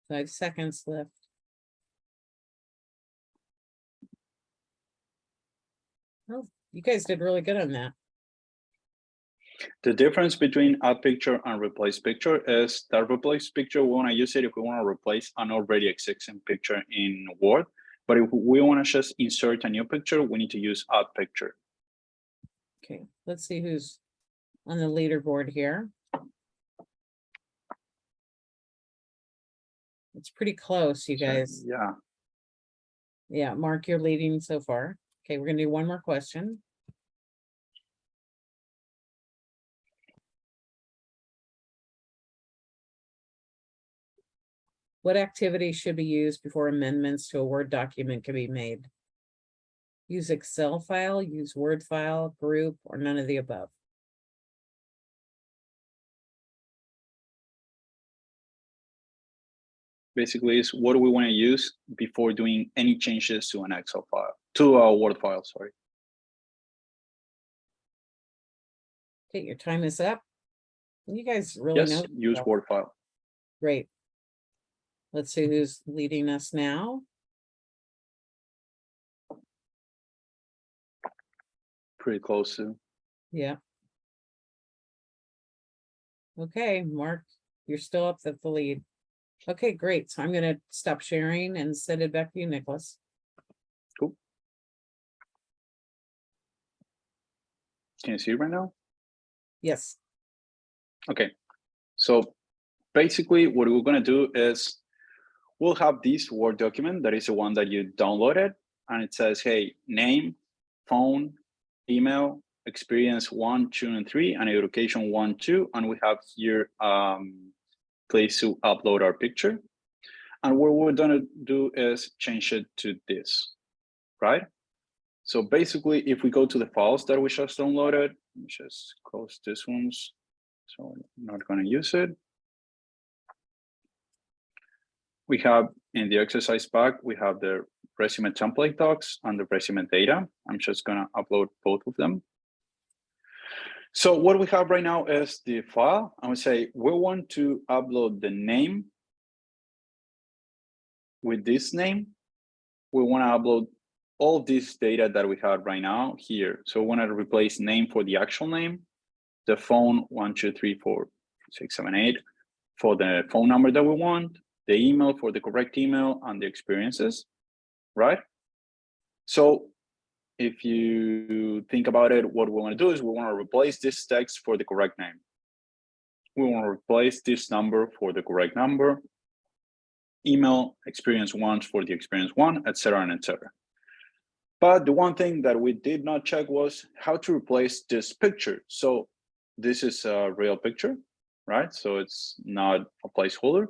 5 seconds left. Oh, you guys did really good on that. The difference between add picture and replace picture is that replace picture, we want to use it if we want to replace an already existing picture in Word. But if we want to just insert a new picture, we need to use add picture. Okay, let's see who's on the leaderboard here. It's pretty close, you guys. Yeah. Yeah, Mark, you're leading so far. Okay, we're gonna do one more question. What activity should be used before amendments to a Word document can be made? Use Excel file, use Word file, group, or none of the above? Basically, is what do we want to use before doing any changes to an Excel file, to a Word file, sorry. Okay, your time is up. You guys really Yes, know. use Word file. Great. Let's see who's leading us now. Pretty close to. Yeah. Okay, Mark, you're still up at the lead. Okay, great. So I'm gonna stop sharing and send it back to you, Nicolas. Cool. Can you see it right now? Yes. Okay. So basically what we're going to do is we'll have this Word document that is the one that you downloaded, and it says, hey, name, phone, email, experience 1, 2, and 3, and education 1, 2, and we have here place to upload our picture. And what we're going to do is change it to this, right? So basically, if we go to the files that we just downloaded, just close this ones. So I'm not going to use it. We have in the exercise pack, we have the resume template docs and the resume data. I'm just going to upload both of them. So what we have right now is the file. I would say we want to upload the name with this name. We want to upload all this data that we have right now here. So we want to replace name for the actual name, the phone 1, 2, 3, 4, 6, 7, 8 for the phone number that we want, the email for the correct email, and the experiences, right? So if you think about it, what we want to do is we want to replace this text for the correct name. We want to replace this number for the correct number, email experience 1 for the experience 1, etc. and etc. But the one thing that we did not check was how to replace this picture. So this is a real picture, right? So it's not a placeholder.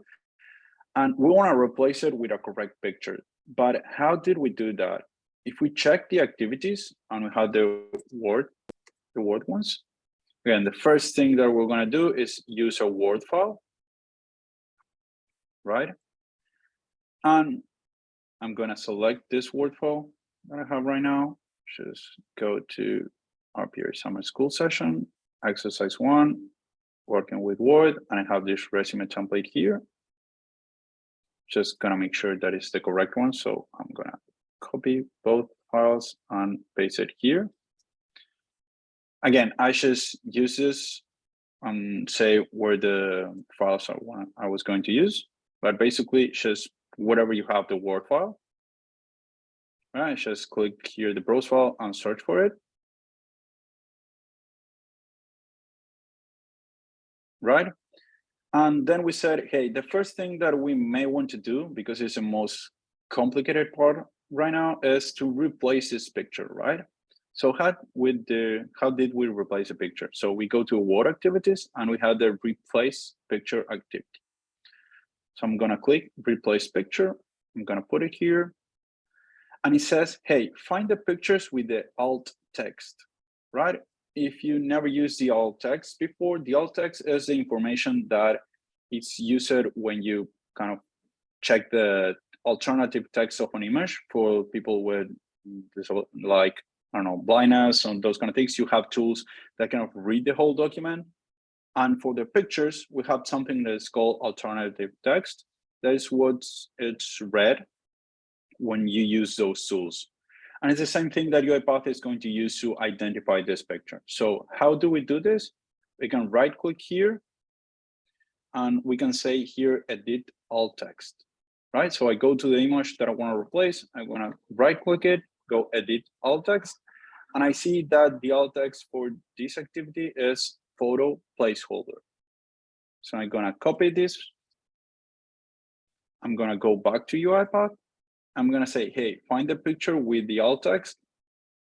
And we want to replace it with a correct picture. But how did we do that? If we check the activities and we have the Word ones, again, the first thing that we're going to do is use a Word file, right? And I'm going to select this Word file that I have right now. Just go to RPA Summer School session, exercise 1, working with Word, and I have this resume template here. Just gonna make sure that it's the correct one. So I'm gonna copy both files and paste it here. Again, I just use this and say where the files I was going to use, but basically just whatever you have the Word file. All right, just click here the browse file and search for it. Right? And then we said, hey, the first thing that we may want to do, because it's the most complicated part right now, is to replace this picture, right? So how did we replace a picture? So we go to Word activities and we have the replace picture activity. So I'm gonna click replace picture. I'm gonna put it here. And it says, hey, find the pictures with the alt text, right? If you never used the alt text before, the alt text is the information that it's used when you kind of check the alternative text of an image for people with like, I don't know, blindness and those kind of things. You have tools that kind of read the whole document. And for the pictures, we have something that's called alternative text. That is what it's read when you use those tools. And it's the same thing that UiPath is going to use to identify this picture. So how do we do this? We can right click here and we can say here, edit alt text, right? So I go to the image that I want to replace. I'm going to right click it, go edit alt text. And I see that the alt text for this activity is photo placeholder. So I'm going to copy this. I'm going to go back to UiPath. I'm going to say, hey, find the picture with the alt text,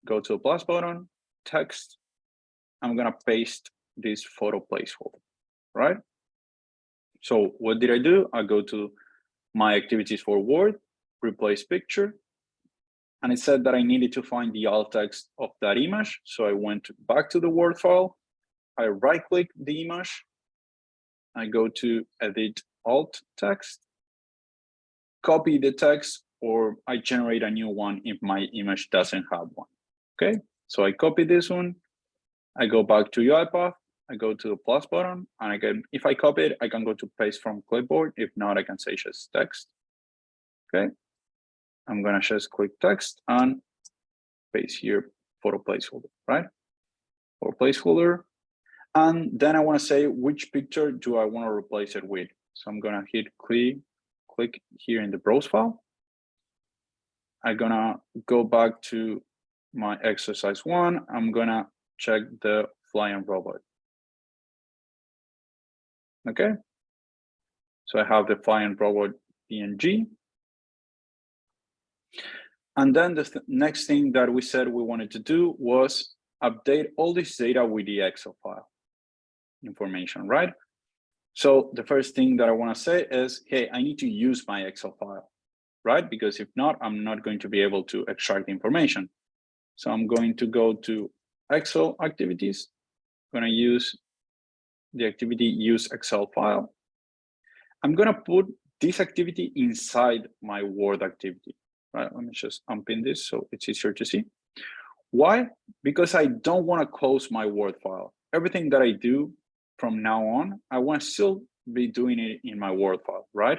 go to the plus button, text. I'm going to paste this photo placeholder, right? So what did I do? I go to my activities for Word, replace picture. And it said that I needed to find the alt text of that image. So I went back to the Word file. I right click the image. I go to edit alt text, copy the text, or I generate a new one if my image doesn't have one. Okay, so I copy this one. I go back to UiPath. I go to the plus button, and again, if I copy it, I can go to paste from clipboard. If not, I can say just text. Okay, I'm gonna just click text and paste here photo placeholder, right? Photo placeholder. And then I want to say which picture do I want to replace it with. So I'm gonna hit click here in the browse file. I'm gonna go back to my exercise 1. I'm gonna check the flying robot. Okay, so I have the flying robot PNG. And then the next thing that we said we wanted to do was update all this data with the Excel file information, right? So the first thing that I want to say is, hey, I need to use my Excel file, right? Because if not, I'm not going to be able to extract information. So I'm going to go to Excel activities. I'm going to use the activity use Excel file. I'm going to put this activity inside my Word activity, right? Let me just unpin this so it's easier to see. Why? Because I don't want to close my Word file. Everything that I do from now on, I want to still be doing it in my Word file, right?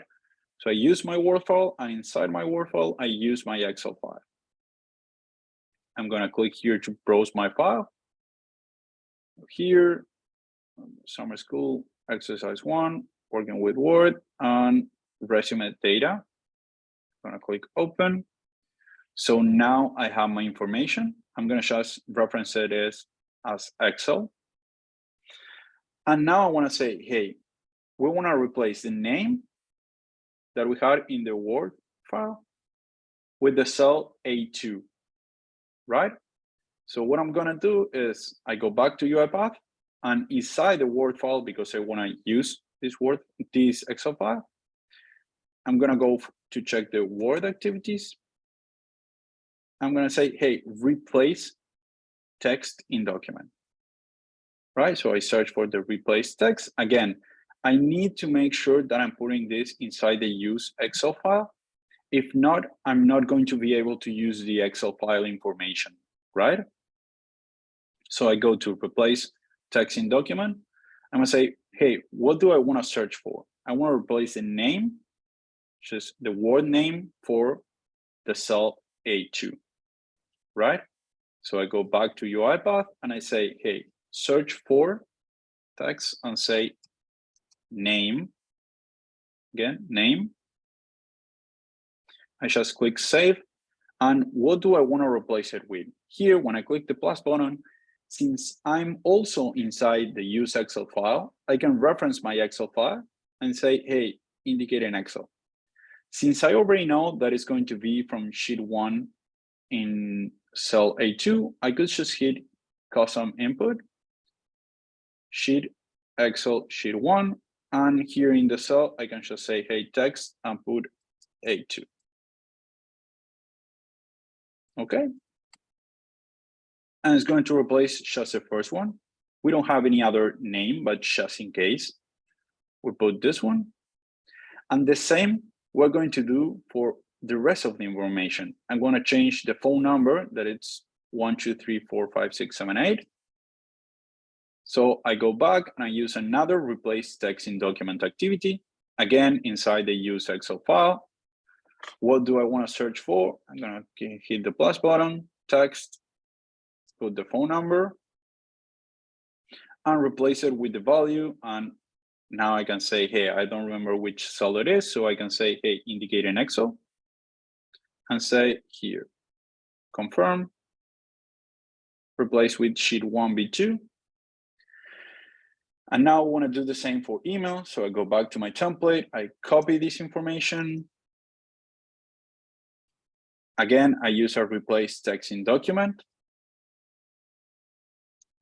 So I use my Word file, and inside my Word file, I use my Excel file. I'm going to click here to browse my file. Here, Summer School, exercise 1, working with Word, and resume data. I'm going to click open. So now I have my information. I'm going to just reference it as Excel. And now I want to say, hey, we want to replace the name that we had in the Word file with the cell A2, right? So what I'm going to do is I go back to UiPath, and inside the Word file, because I want to use this Excel file, I'm going to go to check the Word activities. I'm going to say, hey, replace text in document, right? So I search for the replace text. Again, I need to make sure that I'm putting this inside the use Excel file. If not, I'm not going to be able to use the Excel file information, right? So I go to replace text in document. I'm gonna say, hey, what do I want to search for? I want to replace the name, just the word name for the cell A2, right? So I go back to UiPath and I say, hey, search for text and say name, again, name. I just click save. And what do I want to replace it with? Here, when I click the plus button, since I'm also inside the use Excel file, I can reference my Excel file and say, hey, indicate an Excel. Since I already know that it's going to be from sheet 1 in cell A2, I could just hit custom input, sheet Excel sheet 1, and here in the cell, I can just say, hey, text, and put A2. Okay. And it's going to replace just the first one. We don't have any other name, but just in case, we put this one. And the same we're going to do for the rest of the information. I'm going to change the phone number that it's 1, 2, 3, 4, 5, 6, 7, 8. So I go back and I use another replace text in document activity. again, inside the use Excel file, what do I want to search for? I'm gonna hit the plus button, text, put the phone number, and replace it with the value. And now I can say, hey, I don't remember which cell it is. So I can say, hey, indicate in Excel and say here, confirm, replace with sheet 1B2. And now I want to do the same for email. So I go back to my template, I copy this information. Again, I use a replace text in document.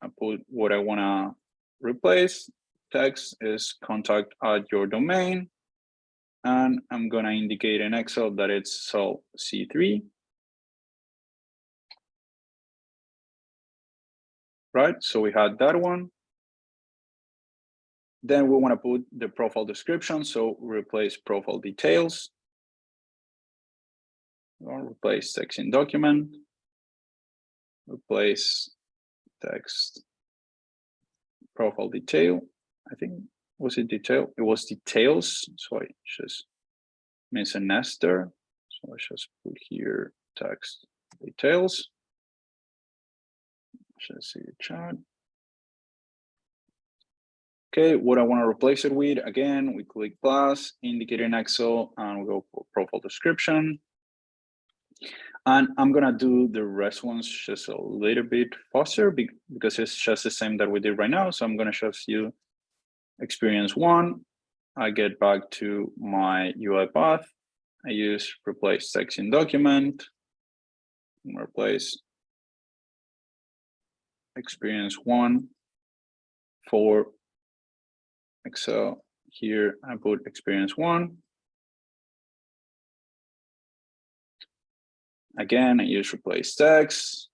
I put what I want to replace. Text is contact at your domain. And I'm going to indicate in Excel that it's cell C3. Right, so we had that one. Then we want to put the profile description. So replace profile details. Or replace text in document. Replace text profile detail. I think, was it detail? It was details. So I just miss a nester. So I just put here text details. Just see the chat. Okay, what I want to replace it with, again, we click plus, indicate in Excel, and we go for profile description. And I'm gonna do the rest ones just a little bit faster because it's just the same that we did right now. So I'm gonna show you experience 1. I get back to my UiPath. I use replace text in document, replace experience 1 for Excel. Here I put experience 1. Again, I use replace text.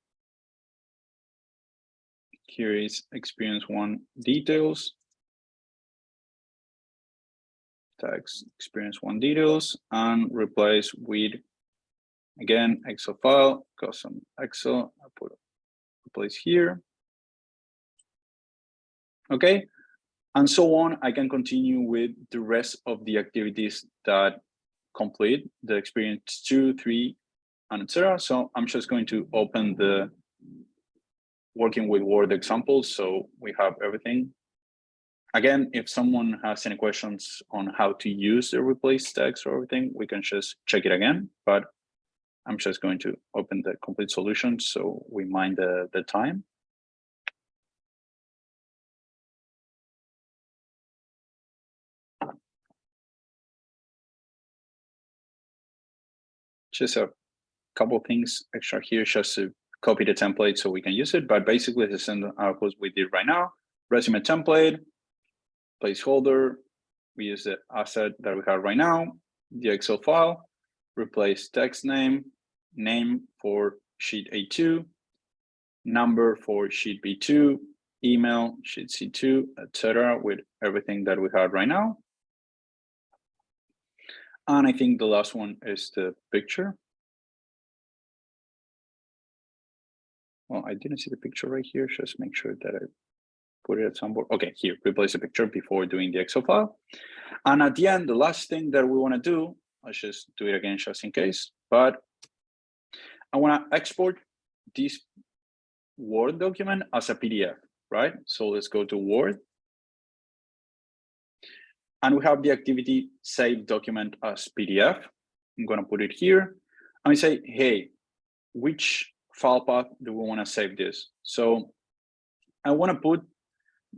Here is experience 1 details. Text experience 1 details and replace with, again, Excel file, custom Excel. I put replace here. Okay, and so on. I can continue with the rest of the activities that complete the experience 2, 3, and etc. So I'm just going to open the working with Word example. So we have everything. Again, if someone has any questions on how to use the replace text or everything, we can just check it again. But I'm just going to open the complete solution so we mind the time. Just a couple of things extra here just to copy the template so we can use it. But basically, the same outputs we did right now. Resume template, placeholder. We use the asset that we have right now, the Excel file, replace text name, name for sheet A2, number for sheet B2, email, sheet C2, etc. with everything that we have right now. And I think the last one is the picture. Well, I didn't see the picture right here. Just make sure that I put it at some point. Okay, here, replace the picture before doing the Excel file. And at the end, the last thing that we want to do, let's just do it again just in case, but I want to export this Word document as a PDF, right? So let's go to Word. And we have the activity save document as PDF. I'm going to put it here. And we say, hey, which file path do we want to save this? So I want to put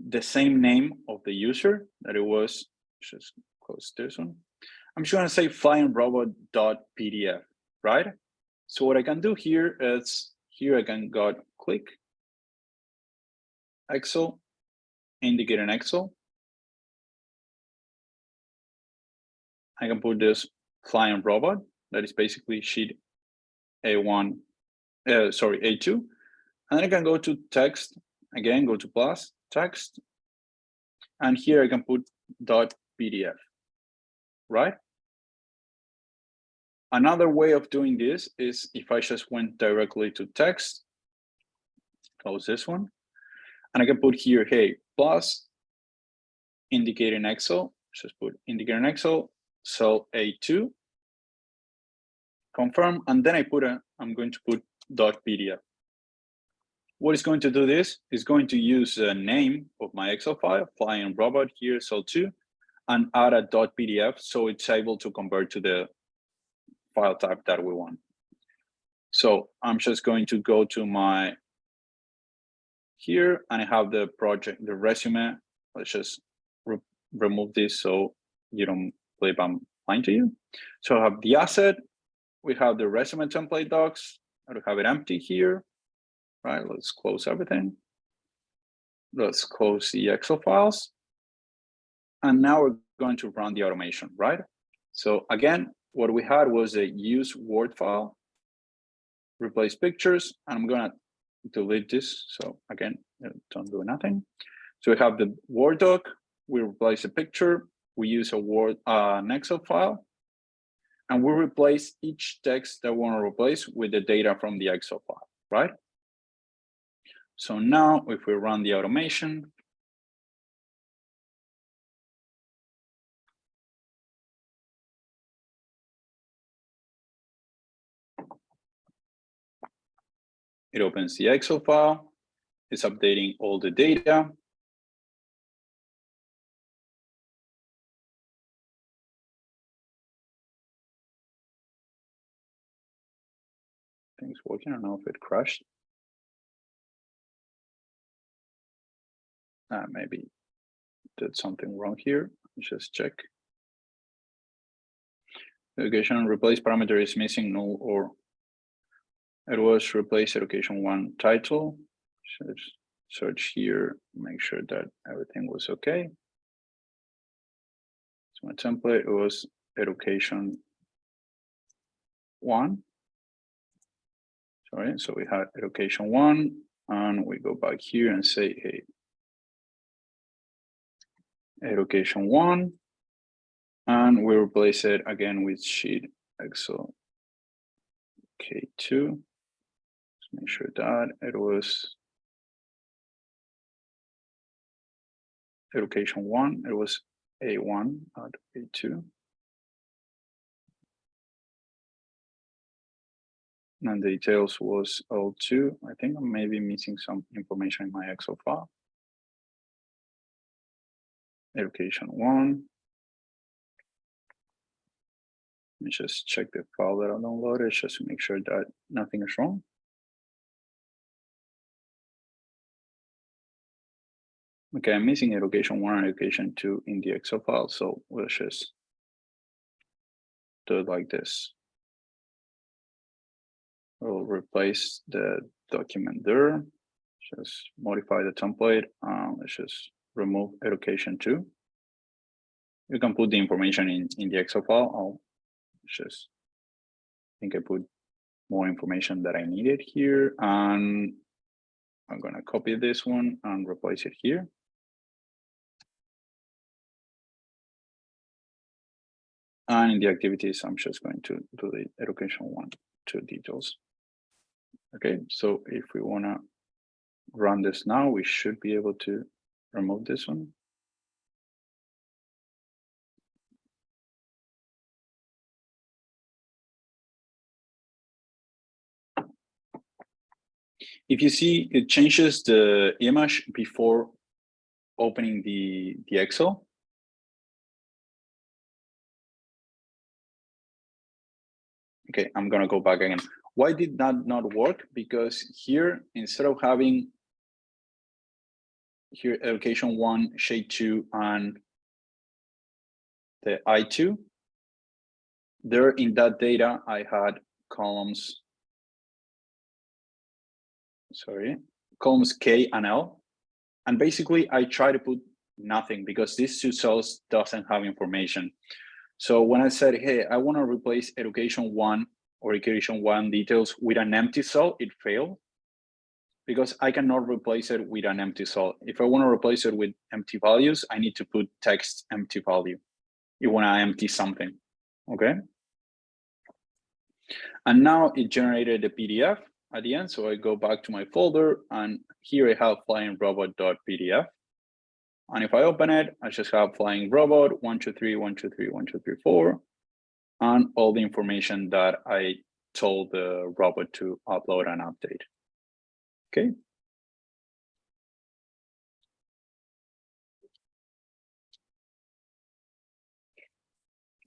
the same name of the user that it was. Just close this one. I'm just going to say flyingrobot.pdf, right? So what I can do here is here I can go click Excel, indicate an Excel. I can put this flying robot that is basically sheet A1, A2. And then I can go to text, again, go to plus, text. And here I can put .pdf, right? Another way of doing this is if I just went directly to text, close this one, and I can put here, hey, plus, indicate in Excel, just put indicator in Excel, cell A2, confirm, and then I'm going to put .pdf. What is going to do this is going to use the name of my Excel file, flying robot here, cell 2, and add a .pdf so it's able to convert to the file type that we want. So I'm just going to go to my here, and I have the project, the resume. Let's just remove this so you don't believe I'm lying to you. So I have the asset, we have the resume template docs, I have it empty here, right? Let's close everything. Let's close the Excel files. And now we're going to run the automation, right? So again, what we had was a use Word file, replace pictures, and I'm gonna delete this. So again, don't do nothing. So we have the Word doc, we replace a picture, we use a Word, an Excel file, and we replace each text that we want to replace with the data from the Excel file, right? So now if we run the automation, it opens the Excel file, it's updating all the data. Things working, I don't know if it crashed. Maybe did something wrong here. Let's just check. Education replace parameter is missing, null, or it was replace education 1 title. Just search here, make sure that everything was okay. So my template was education 1. Sorry, so we had education 1, and we go back here and say, hey, education 1, and we replace it again with sheet Excel K2. Let's make sure that it was education 1, it was A1, not A2. And the details was L2. I think I'm maybe missing some information in my Excel file. Education 1. Let me just check the file that I downloaded just to make sure that nothing is wrong. Okay, I'm missing education 1 and education 2 in the Excel file, so we'll just do it like this. We'll replace the document there, just modify the template. Let's just remove education 2. You can put the information in the Excel file. I'll just think I put more information that I needed here, and I'm gonna copy this one and replace it here. And in the activities, I'm just going to do the education 1, 2 details. Okay, so if we wanna run this now, we should be able to remove this one. If you see, it changes the image before opening the Excel. Okay, I'm gonna go back again. Why did that not work? Because here, instead of having here education 1, shade 2, and the I2, there in that data, I had columns, columns K and L. And basically I try to put nothing because these 2 cells doesn't have information. So when I said, hey, I want to replace education 1 or education 1 details with an empty cell, it failed because I cannot replace it with an empty cell. If I want to replace it with empty values, I need to put text empty value. You want to empty something, okay? And now it generated a PDF at the end. So I go back to my folder, and here I have flying robot.pdf. And if I open it, I just have flying robot, 1, 2, 3, 1, 2, 3, 1, 2, 3, 4, and all the information that I told the robot to upload and update. Okay.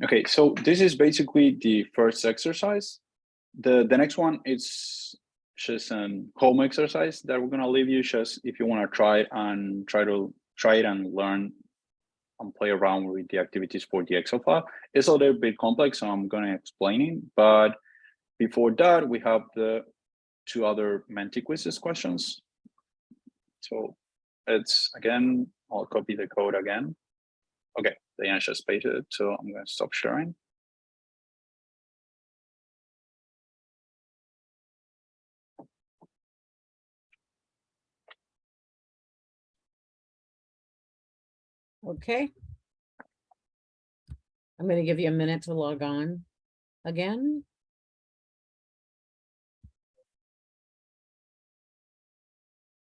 Okay, so this is basically the first exercise. The next one is just an home exercise that we're gonna leave you just if you want to try it and learn and play around with the activities for the Excel file. It's a little bit complex, so I'm gonna explain it. But before that, we have the 2 other Menti quizzes questions. So it's again, I'll copy the code again. Okay, the answer just pasted it, so I'm gonna stop sharing. Okay. I'm going to give you a minute to log on again.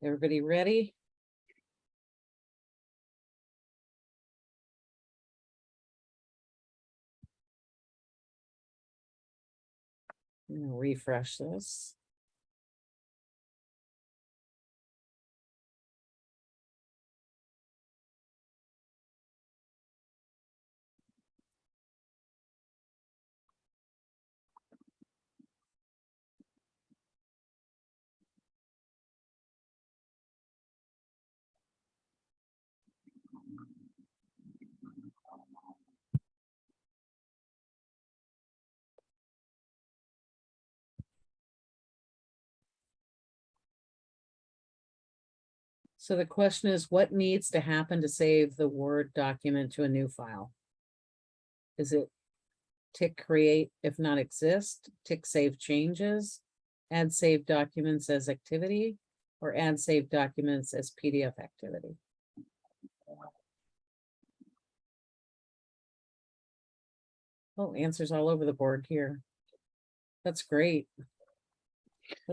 Everybody ready? I'm going to refresh this. So the question is, what needs to happen to save the Word document to a new file? Is it tick create if not exist, tick save changes, add save documents as activity, or add save documents as PDF activity? Oh, answers all over the board here. That's great.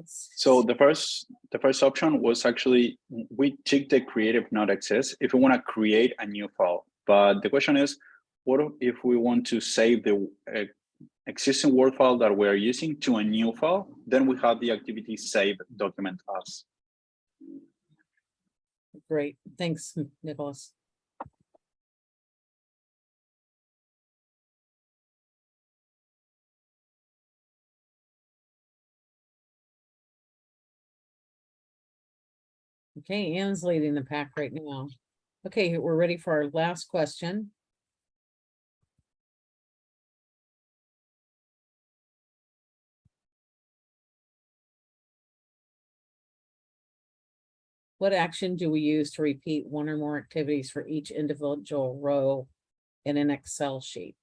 So the first option was actually we tick the creative not exist if we want to create a new file. But the question is, what if we want to save the existing Word file that we're using to a new file? Then we have the activity save document as. Great, thanks, Nicolas. Okay, Anne's leading the pack right now. Okay, we're ready for our last question. What action do we use to repeat one or more activities for each individual row in an Excel sheet?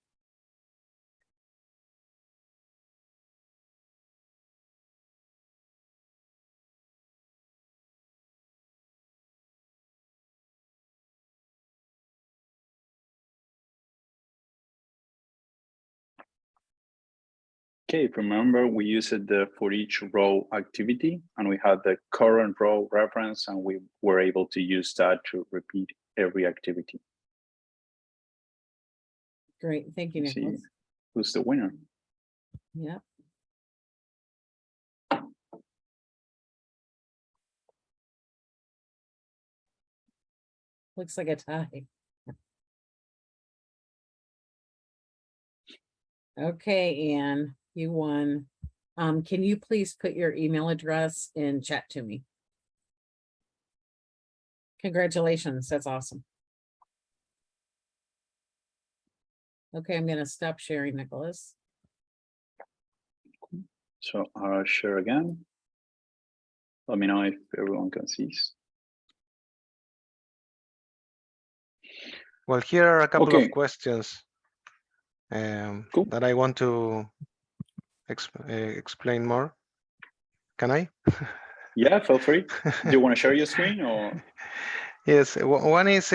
Okay, if you remember, we used the for each row activity and we had the current row reference and we were able to use that to repeat every activity. Great, thank you, Nicolas. See who's the winner. Yeah. Looks like a tie. Okay, Anne, you won. Can you please put your email address in chat to me? Congratulations, that's awesome. Okay, I'm gonna stop sharing, Nicolas. So I'll share again. Let me know if everyone can see. Well, here are a couple Okay. of questions Cool. that I want to explain more. Can I? Yeah, feel free. Do you want to share your screen or? Yes, one is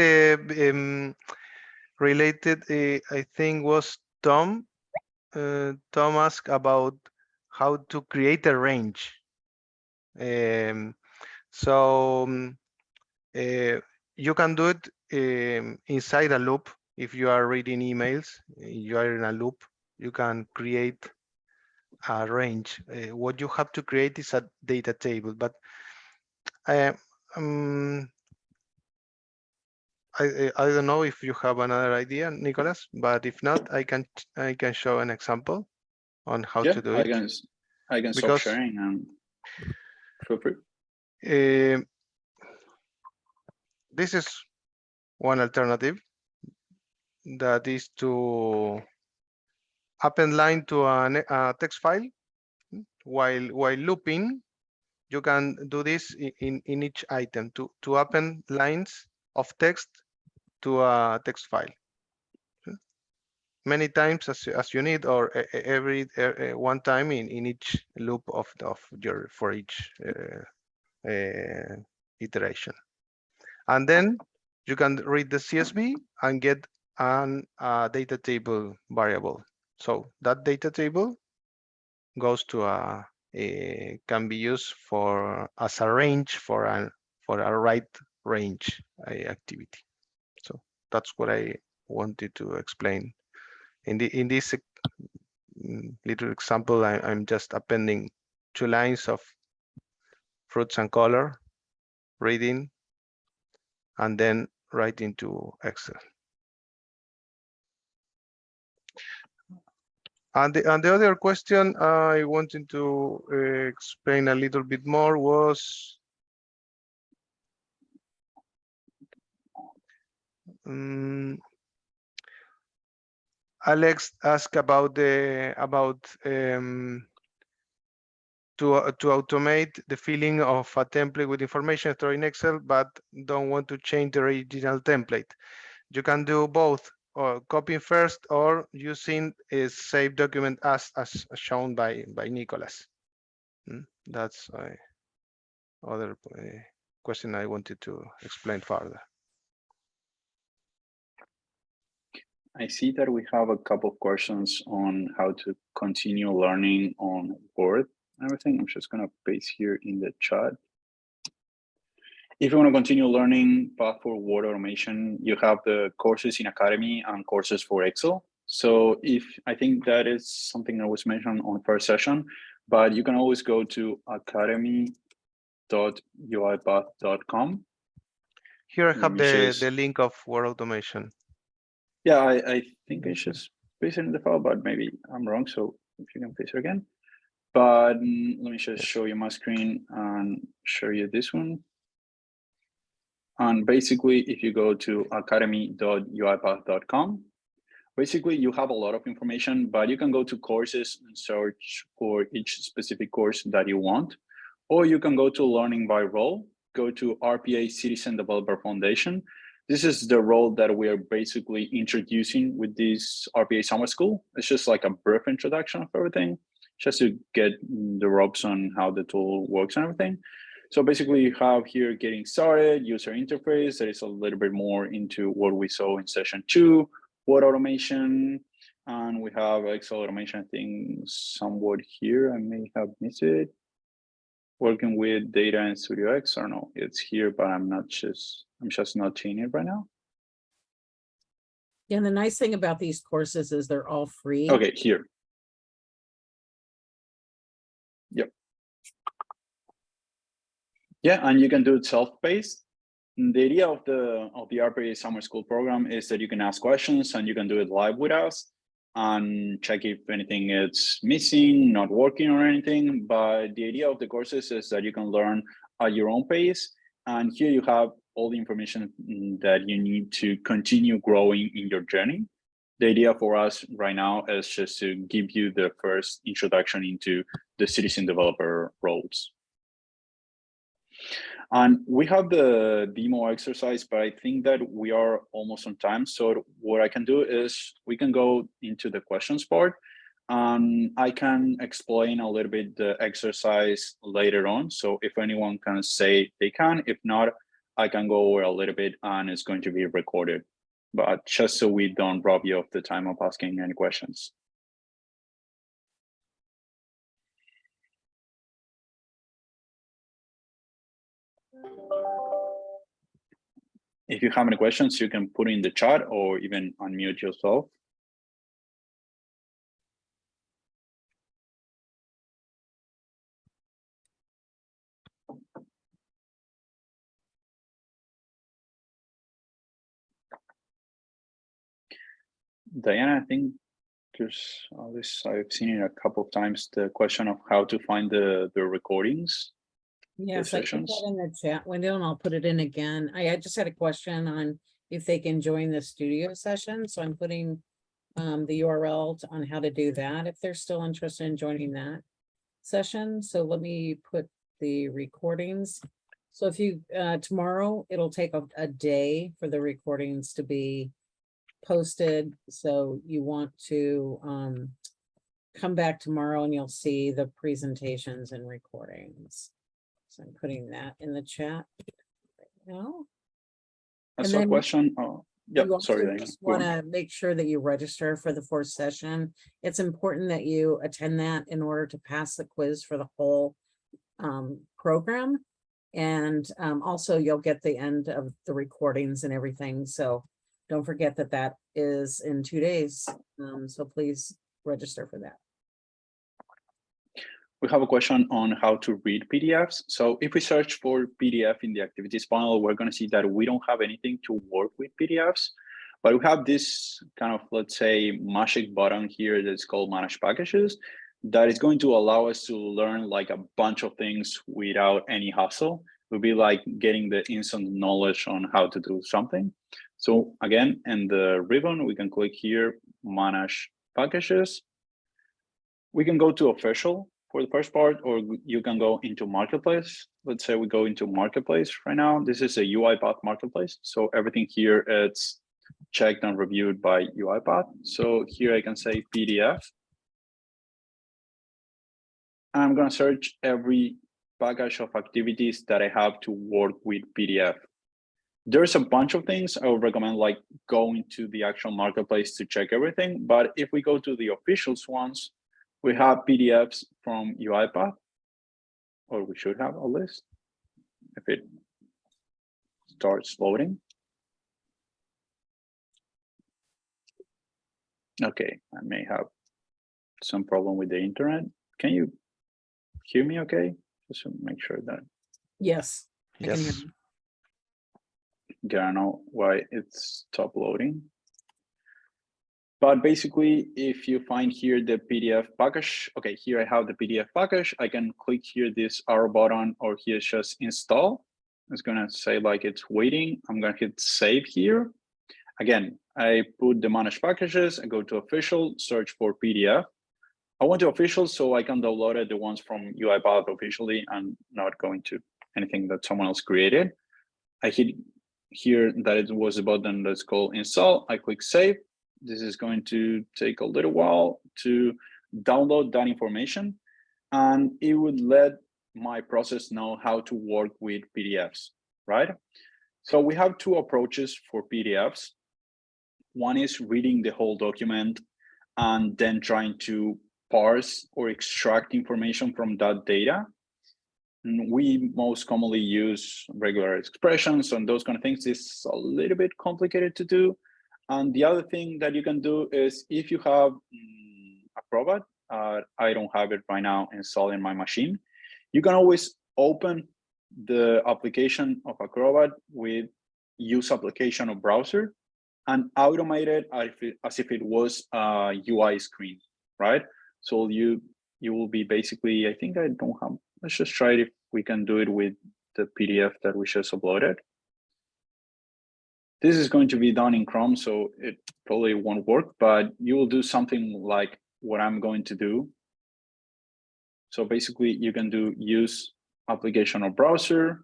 related, I think was Tom. Tom asked about how to create a range. So you can do it inside a loop. If you are reading emails, you are in a loop, you can create a range. What you have to create is a data table, but I don't know if you have another idea, Nicolas, but if not, I can show an example on how to do it. I can stop Because sharing and feel free. This is one alternative, that is to append line to a text file while looping. You can do this in each item to append lines of text to a text file many times as you need, or every one time in each loop of your for each iteration. And then you can read the CSV and get a data table variable. So that data table goes to can be used as a range for a right range activity. So that's what I wanted to explain. In this little example, I'm just appending 2 lines of fruits and color, reading, and then right into Excel. And the other question I wanted to explain a little bit more was Alex asked about to automate the filling of a template with information stored in Excel, but don't want to change the original template. You can do both, or copying first or using a save document as shown by Nicolas. That's other question I wanted to explain further. I see that we have a couple of questions on how to continue learning on Word and everything. I'm just gonna paste here in the chat. If you want to continue learning Path for Word Automation, you have the courses in Academy and courses for Excel. So I think that is something that was mentioned on the first session, but you can always go to academy.uipath.com. Here I have the link of Word Automation. Yeah, I think I just paste it in the file, but maybe I'm wrong. So if you can paste it again. But let me just show you my screen and show you this one. And basically, if you go to academy.uipath.com, basically you have a lot of information, but you can go to courses and search for each specific course that you want. Or you can go to learning by role, go to RPA Citizen Developer Foundation. This is the role that we are basically introducing with this RPA Summer School. It's just like a brief introduction of everything, just to get the ropes on how the tool works and everything. So basically you have here getting started, user interface. That is a little bit more into what we saw in session 2, Word automation, and we have Excel automation, I think somewhat here. I may have missed it. Working with data in StudioX, or no, it's here, but I'm just not seeing it right now. Yeah, and the nice thing about these courses is they're all free. Okay, here. Yep. Yeah, and you can do it self-paced. The idea of the RPA Summer School program is that you can ask questions and you can do it live with us and check if anything is missing, not working or anything. But the idea of the courses is that you can learn at your own pace. And here you have all the information that you need to continue growing in your journey. The idea for us right now is just to give you the first introduction into the citizen developer roles. And we have the demo exercise, but I think that we are almost on time. So what I can do is we can go into the questions part, and I can explain a little bit the exercise later on. So if anyone can say they can, if not, I can go over a little bit and it's going to be recorded. But just so we don't rob you of the time of asking any questions. If you have any questions, you can put in the chat or even unmute yourself. Diana, I think there's, at least I've seen it a couple of times, the question of how to find the recordings. Yes, I put sessions. that in the chat window and I'll put it in again. I just had a question on if they can join the studio session, so I'm putting the URL on how to do that if they're still interested in joining that session. So let me put the recordings. So if you tomorrow, it'll take a day for the recordings to be posted. So you want to come back tomorrow and you'll see the presentations and recordings. So I'm putting that in the chat right now. That's And a then question. Oh, yeah, You also sorry. Diana, just go on. want to make sure that you register for the 4th session. It's important that you attend that in order to pass the quiz for the whole program. And also you'll get the end of the recordings and everything. So don't forget that that is in 2 days. So please register for that. We have a question on how to read PDFs. So if we search for PDF in the activities panel, we're going to see that we don't have anything to work with PDFs, but we have this kind of, let's say, magic button here that's called Manage Packages that is going to allow us to learn like a bunch of things without any hassle. It would be like getting the instant knowledge on how to do something. So again, in the ribbon, we can click here, Manage Packages. We can go to Official for the first part, or you can go into Marketplace. Let's say we go into Marketplace right now. This is a UiPath Marketplace. So everything here, it's checked and reviewed by UiPath. So here I can say PDF. I'm going to search every package of activities that I have to work with PDF. There's a bunch of things. I would recommend like going to the actual Marketplace to check everything. But if we go to the official ones, we have PDFs from UiPath, or we should have a list if it starts loading. Okay, I may have some problem with the internet. Can you hear me okay? Just to make sure that. Yes. I can hear Yes. you. I don't know why it's stopped loading. But basically, if you find here the PDF package, okay, here I have the PDF package. I can click here this arrow button, or here just install. It's gonna say like it's waiting. I'm gonna hit save here. Again, I put the manage packages, I go to official, search for PDF. I want to official so I can download it, the ones from UiPath officially and not going to anything that someone else created. I hit here that it was a button that's called install. I click save. This is going to take a little while to download that information, and it would let my process know how to work with PDFs, right? So we have two approaches for PDFs. One is reading the whole document and then trying to parse or extract information from that data. And we most commonly use regular expressions and those kind of things. It's a little bit complicated to do. And the other thing that you can do is if you have Acrobat, I don't have it right now installed in my machine, you can always open the application of Acrobat with use application of browser and automate it as if it was a UI screen, right? So you will be basically, I think I don't have, let's just try it if we can do it with the PDF that we just uploaded. This is going to be done in Chrome, so it probably won't work, but you will do something like what I'm going to do. So basically you can do use application or browser,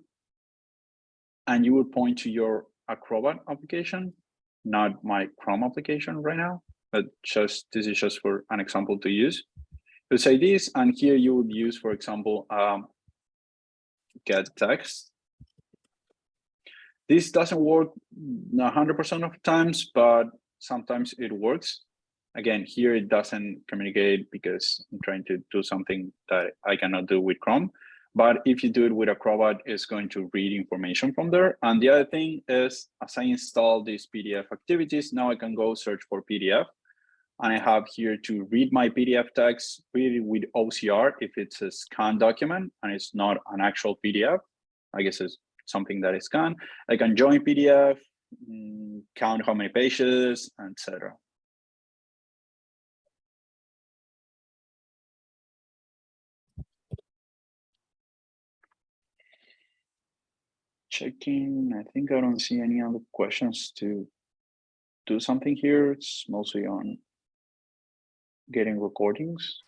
and you will point to your Acrobat application, not my Chrome application right now, but just this is just for an example to use. You say this, and here you would use, for example, get text. This doesn't work 100% of times, but sometimes it works. Again, here it doesn't communicate because I'm trying to do something that I cannot do with Chrome. But if you do it with Acrobat, it's going to read information from there. And the other thing is, as I install these PDF activities, now I can go search for PDF. And I have here to read my PDF text, read it with OCR if it's a scanned document and it's not an actual PDF. I guess it's something that is scanned. I can join PDF, count how many pages, etc. Checking, I think I don't see any other questions to do something here. It's mostly on getting recordings.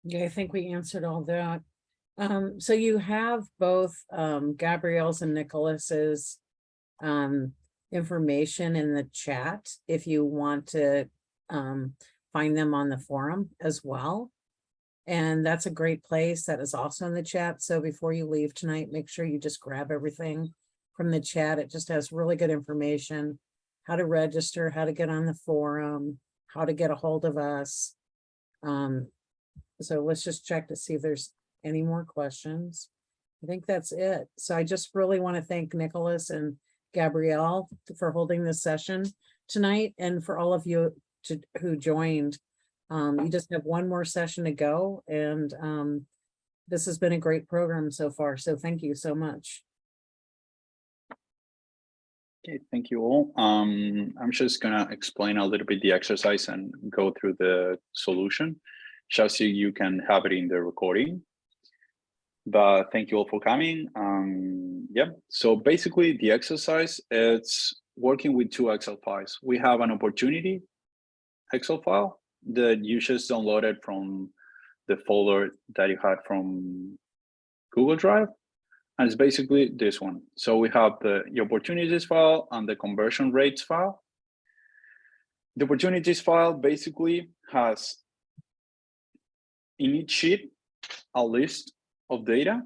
Yeah, I think we answered all that. So you have both Gabriel's and Nicolas's information in the chat if you want to find them on the forum as well. And that's a great place. That is also in the chat. So before you leave tonight, make sure you just grab everything from the chat. It just has really good information, how to register, how to get on the forum, how to get a hold of us. So let's just check to see if there's any more questions. I think that's it. So I just really want to thank Nicolas and Gabriel for holding this session tonight, and for all of you who joined. You just have one more session to go, and this has been a great program so far. So thank you so much. Okay, thank you all. I'm just gonna explain a little bit the exercise and go through the solution, just so you can have it in the recording. But thank you all for coming. Yeah, so basically the exercise, it's working with two Excel files. We have an opportunity Excel file that you just downloaded from the folder that you had from Google Drive. And it's basically this one. So we have the opportunities file and the conversion rates file. The opportunities file basically has in each sheet a list of data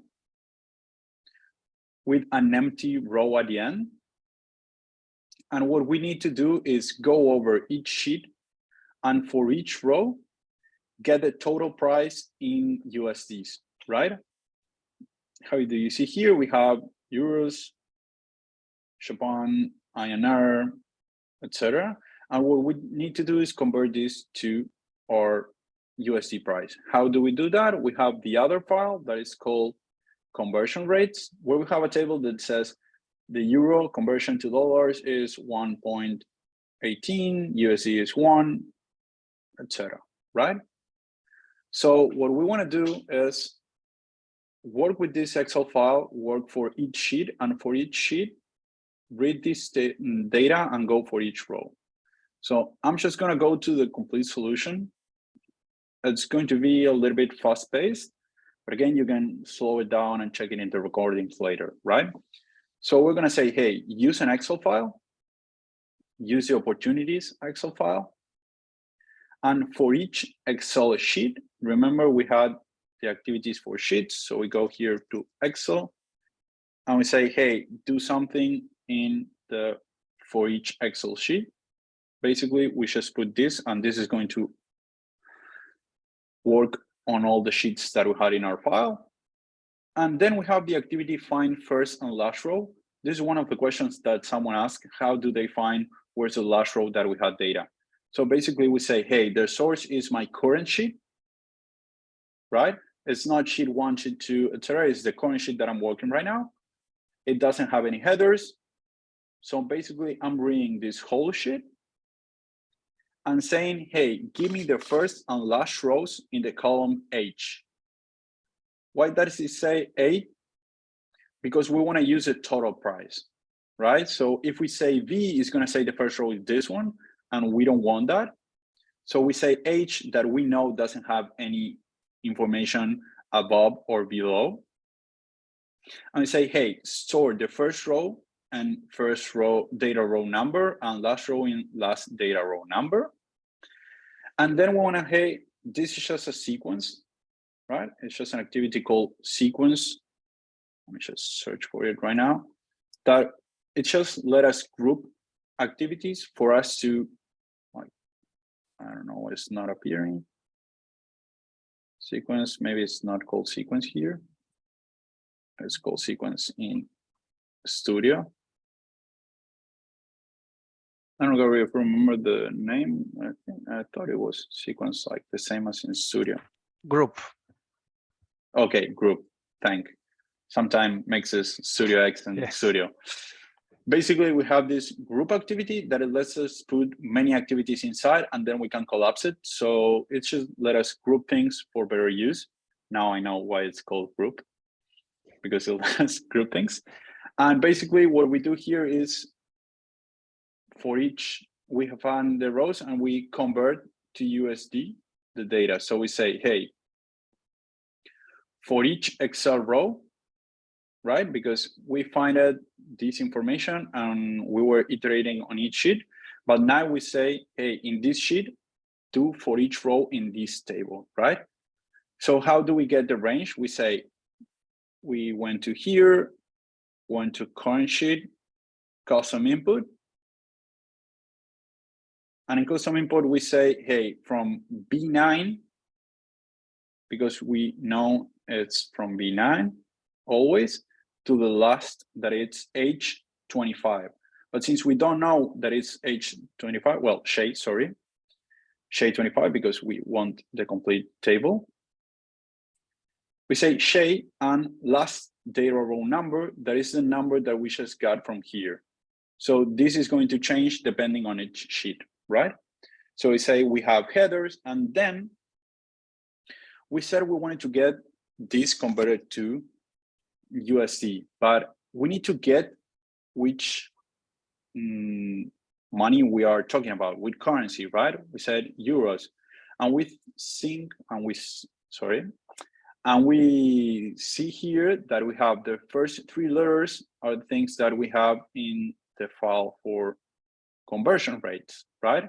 with an empty row at the end. And what we need to do is go over each sheet, and for each row, get the total price in USDs, right? How do you see here? We have euros, Japan, INR, etc. And what we need to do is convert this to our USD price. How do we do that? We have the other file that is called conversion rates, where we have a table that says the euro conversion to dollars is 1.18, USD is 1, etc. Right? So what we want to do is work with this Excel file, work for each sheet, and for each sheet, read this data and go for each row. So I'm just going to go to the complete solution. It's going to be a little bit fast-paced, but again, you can slow it down and check it in the recordings later, right? So we're going to say, hey, use an Excel file, use the opportunities Excel file. And for each Excel sheet, remember we had the activities for sheets. So we go here to Excel and we say, hey, do something in the for each Excel sheet. Basically, we just put this, and this is going to work on all the sheets that we had in our file. And then we have the activity find first and last row. This is one of the questions that someone asked, how do they find where's the last row that we had data? So basically we say, hey, the source is my current sheet, right? It's not sheet 1, sheet 2, etc. It's the current sheet that I'm working right now. It doesn't have any headers. So basically I'm reading this whole sheet and saying, hey, give me the first and last rows in the column H. Why does it say 8? Because we want to use a total price, right? So if we say V is going to say the first row is this one, and we don't want that. So we say H that we know doesn't have any information above or below. And we say, hey, store the first row and first row data row number and last row in last data row number. And then we want to, hey, this is just a sequence, right? It's just an activity called sequence. Let me just search for it right now. That it just let us group activities for us to, like, I don't know, it's not appearing. Sequence, maybe it's not called sequence here. It's called sequence in Studio. I don't know if you remember the name. I thought it was sequence, like the same as in Studio. Group. Okay, group. Sometimes mixes StudioX and Yes. Studio. Basically, we have this group activity that it lets us put many activities inside, and then we can collapse it. So it should let us group things for better use. Now I know why it's called group, because it lets us group things. And basically what we do here is, for each, we have found the rows and we convert to USD the data. So we say, hey, for each Excel row, right? Because we find out this information and we were iterating on each sheet. But now we say, hey, in this sheet, do for each row in this table, right? So how do we get the range? We say, we went to here, went to current sheet, custom input. And in custom input, we say, hey, from B9, because we know it's from B9 always, to the last that it's H25. But since we don't know that it's H25, well, shade 25, because we want the complete table. We say shade and last data row number, that is the number that we just got from here. So this is going to change depending on each sheet, right? So we say we have headers, and then we said we wanted to get this converted to USD, but we need to get which money we are talking about, with currency, right? We said euros, and we think, and we see here that we have the first three letters are the things that we have in the file for conversion rates, right?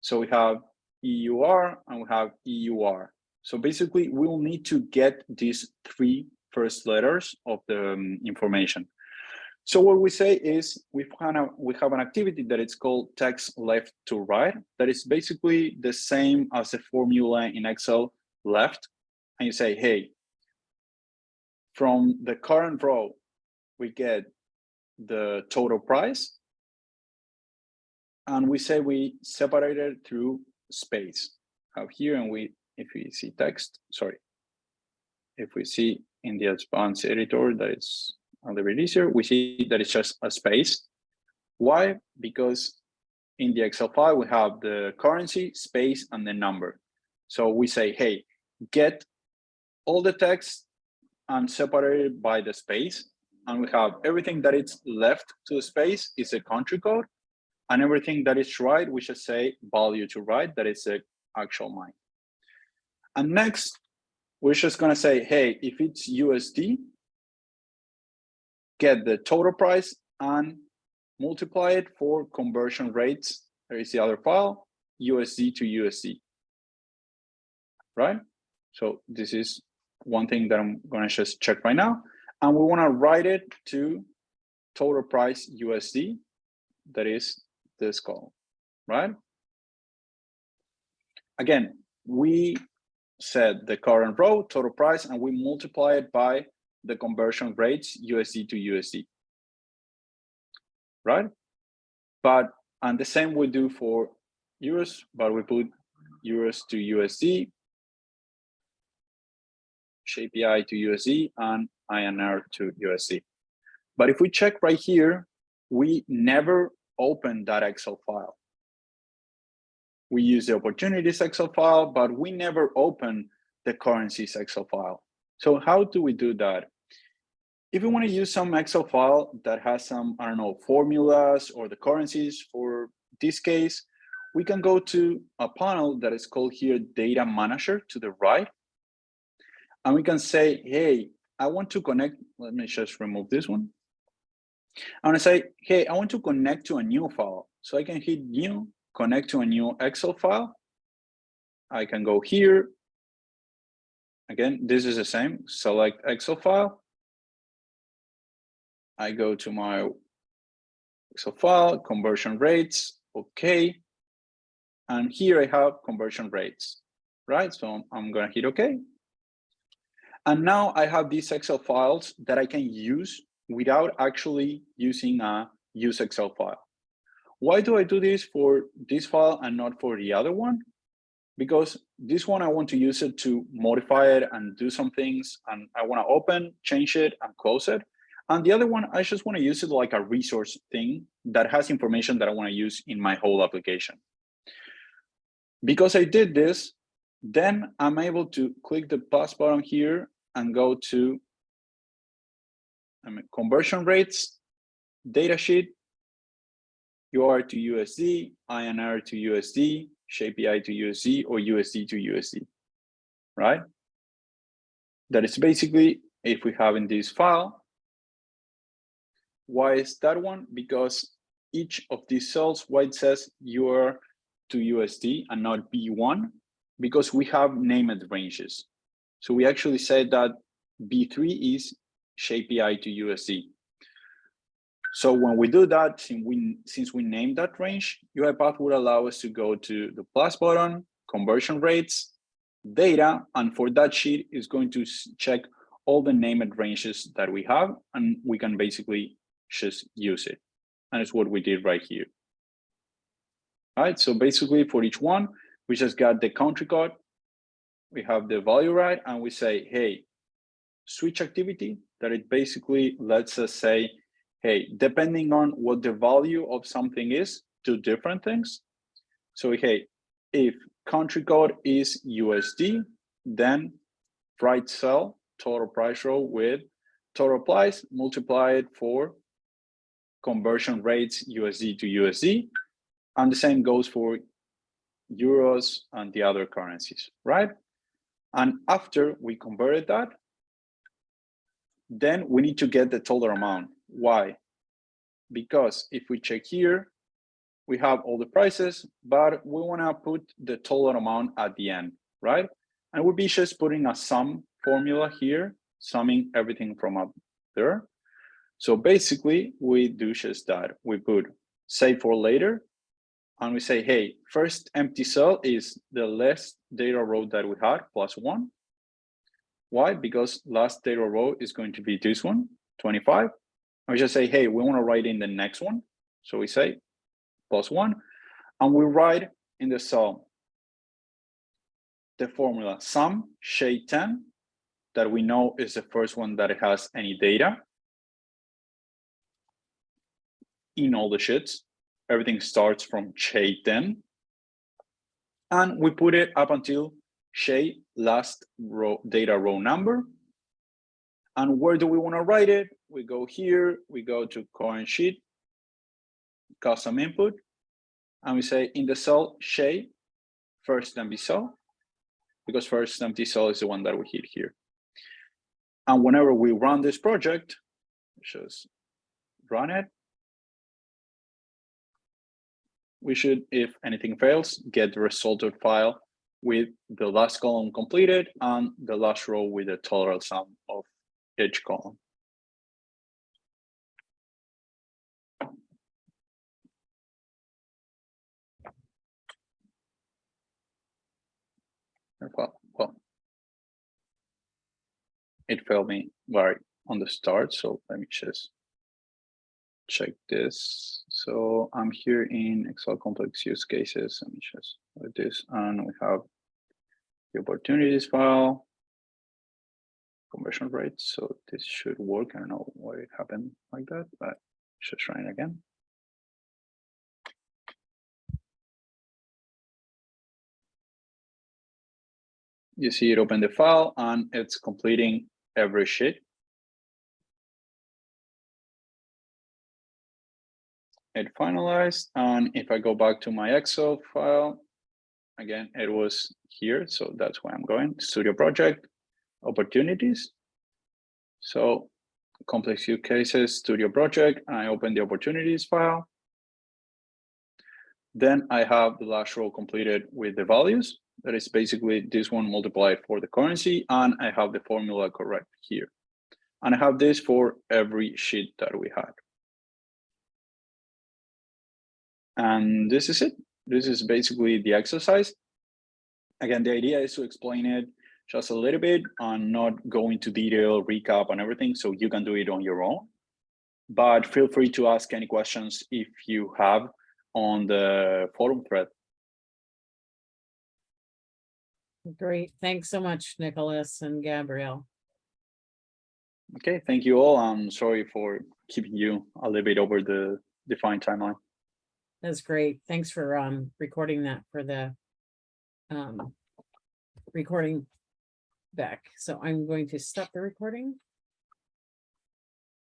So we have EUR and we have EUR. So basically, we will need to get these three first letters of the information. So what we say is we have an activity that it's called text left to right. That is basically the same as the formula in Excel left. And you say, hey, from the current row, we get the total price. And we say we separate it through space. Out here, and if we see text, if we see in the advanced editor that it's a little bit easier, we see that it's just a space. Why? Because in the Excel file, we have the currency, space, and the number. So we say, hey, get all the text and separate it by the space. And we have everything that is left to the space is a country code. And everything that is right, we should say value to right, that is the actual mine. And next, we're just gonna say, hey, if it's USD, get the total price and multiply it for conversion rates. There is the other file, USD to USD, right? So this is one thing that I'm gonna just check right now. And we wanna write it to total price USD, that is this column, right? Again, we set the current row, total price, and we multiply it by the conversion rates, USD to USD, right? And the same we do for euros, but we put euros to USD, JPY to USD, and INR to USD. But if we check right here, we never open that Excel file. We use the opportunities Excel file, but we never open the currencies Excel file. So how do we do that? If we want to use some Excel file that has some, I don't know, formulas or the currencies for this case, we can go to a panel that is called here Data Manager to the right. And we can say, hey, I want to connect, let me just remove this one. I want to say, hey, I want to connect to a new file. So I can hit new, connect to a new Excel file. I can go here. Again, this is the same, select Excel file. I go to my Excel file, conversion rates, okay. And here I have conversion rates, right? So I'm gonna hit okay, And now I have these Excel files that I can use without actually using a use Excel file. Why do I do this for this file and not for the other one? Because this one, I want to use it to modify it and do some things, and I want to open, change it, and close it. And the other one, I just want to use it like a resource thing that has information that I want to use in my whole application. Because I did this, then I'm able to click the plus button here and go to conversion rates, datasheet, UR to USD, INR to USD, ShapeI to USD, or USD to USD, right? That is basically, if we have in this file, why is that one? Because each of these cells, why it says UR to USD and not B1, because we have named ranges. So we actually said that B3 is ShapeI to USD. So when we do that, since we named that range, UiPath would allow us to go to the plus button, conversion rates, data, and for that sheet is going to check all the named ranges that we have, and we can basically just use it. And it's what we did right here. All right, so basically for each one, we just got the country code, we have the value right, and we say, hey, switch activity, that it basically lets us say, hey, depending on what the value of something is, do different things. So hey, if country code is USD, then right cell, total price row with total price, multiply it for conversion rates USD to USD. And the same goes for euros and the other currencies, right? And after we converted that, then we need to get the total amount. Why? Because if we check here, we have all the prices, but we want to put the total amount at the end, right? And we'll be just putting a sum formula here, summing everything from up there. So basically, we do just that. We put save for later, and we say, hey, first empty cell is the last data row that we had, +1. Why? Because last data row is going to be this one, 25. We just say, hey, we want to write in the next one. So we say +1, and we write in the cell the formula sum SHA10 that we know is the first one that has any data in all the sheets. Everything starts from SHA10, and we put it up until SHA last row data row number. And where do we want to write it? We go here, we go to current sheet, custom input, and we say in the cell SHA first empty cell, because first empty cell is the one that we hit here. And whenever we run this project, just run it. We should, if anything fails, get the resulted file with the last column completed and the last row with the total sum of each column. Well, it failed me right on the start, so let me just check this. So I'm here in Excel complex use cases. Let me just do this, and we have the opportunities file, conversion rates. So this should work. I don't know why it happened like that, but just try it again. You see it open the file and it's completing every sheet. It finalized, and if I go back to my Excel file, again, it was here, so that's why I'm going. Studio project, opportunities. So complex use cases, studio project, and I open the opportunities file. Then I have the last row completed with the values. That is basically this one multiplied for the currency, and I have the formula correct here. And I have this for every sheet that we had. And this is it. This is basically the exercise. Again, the idea is to explain it just a little bit and not go into detail, recap and everything, so you can do it on your own. But feel free to ask any questions if you have on the forum thread. Great. Thanks so much, Nicolas and Gabriel. Okay, thank you all. I'm sorry for keeping you a little bit over the defined timeline. That's great. Thanks for recording that for the recording back. So I'm going to stop the recording.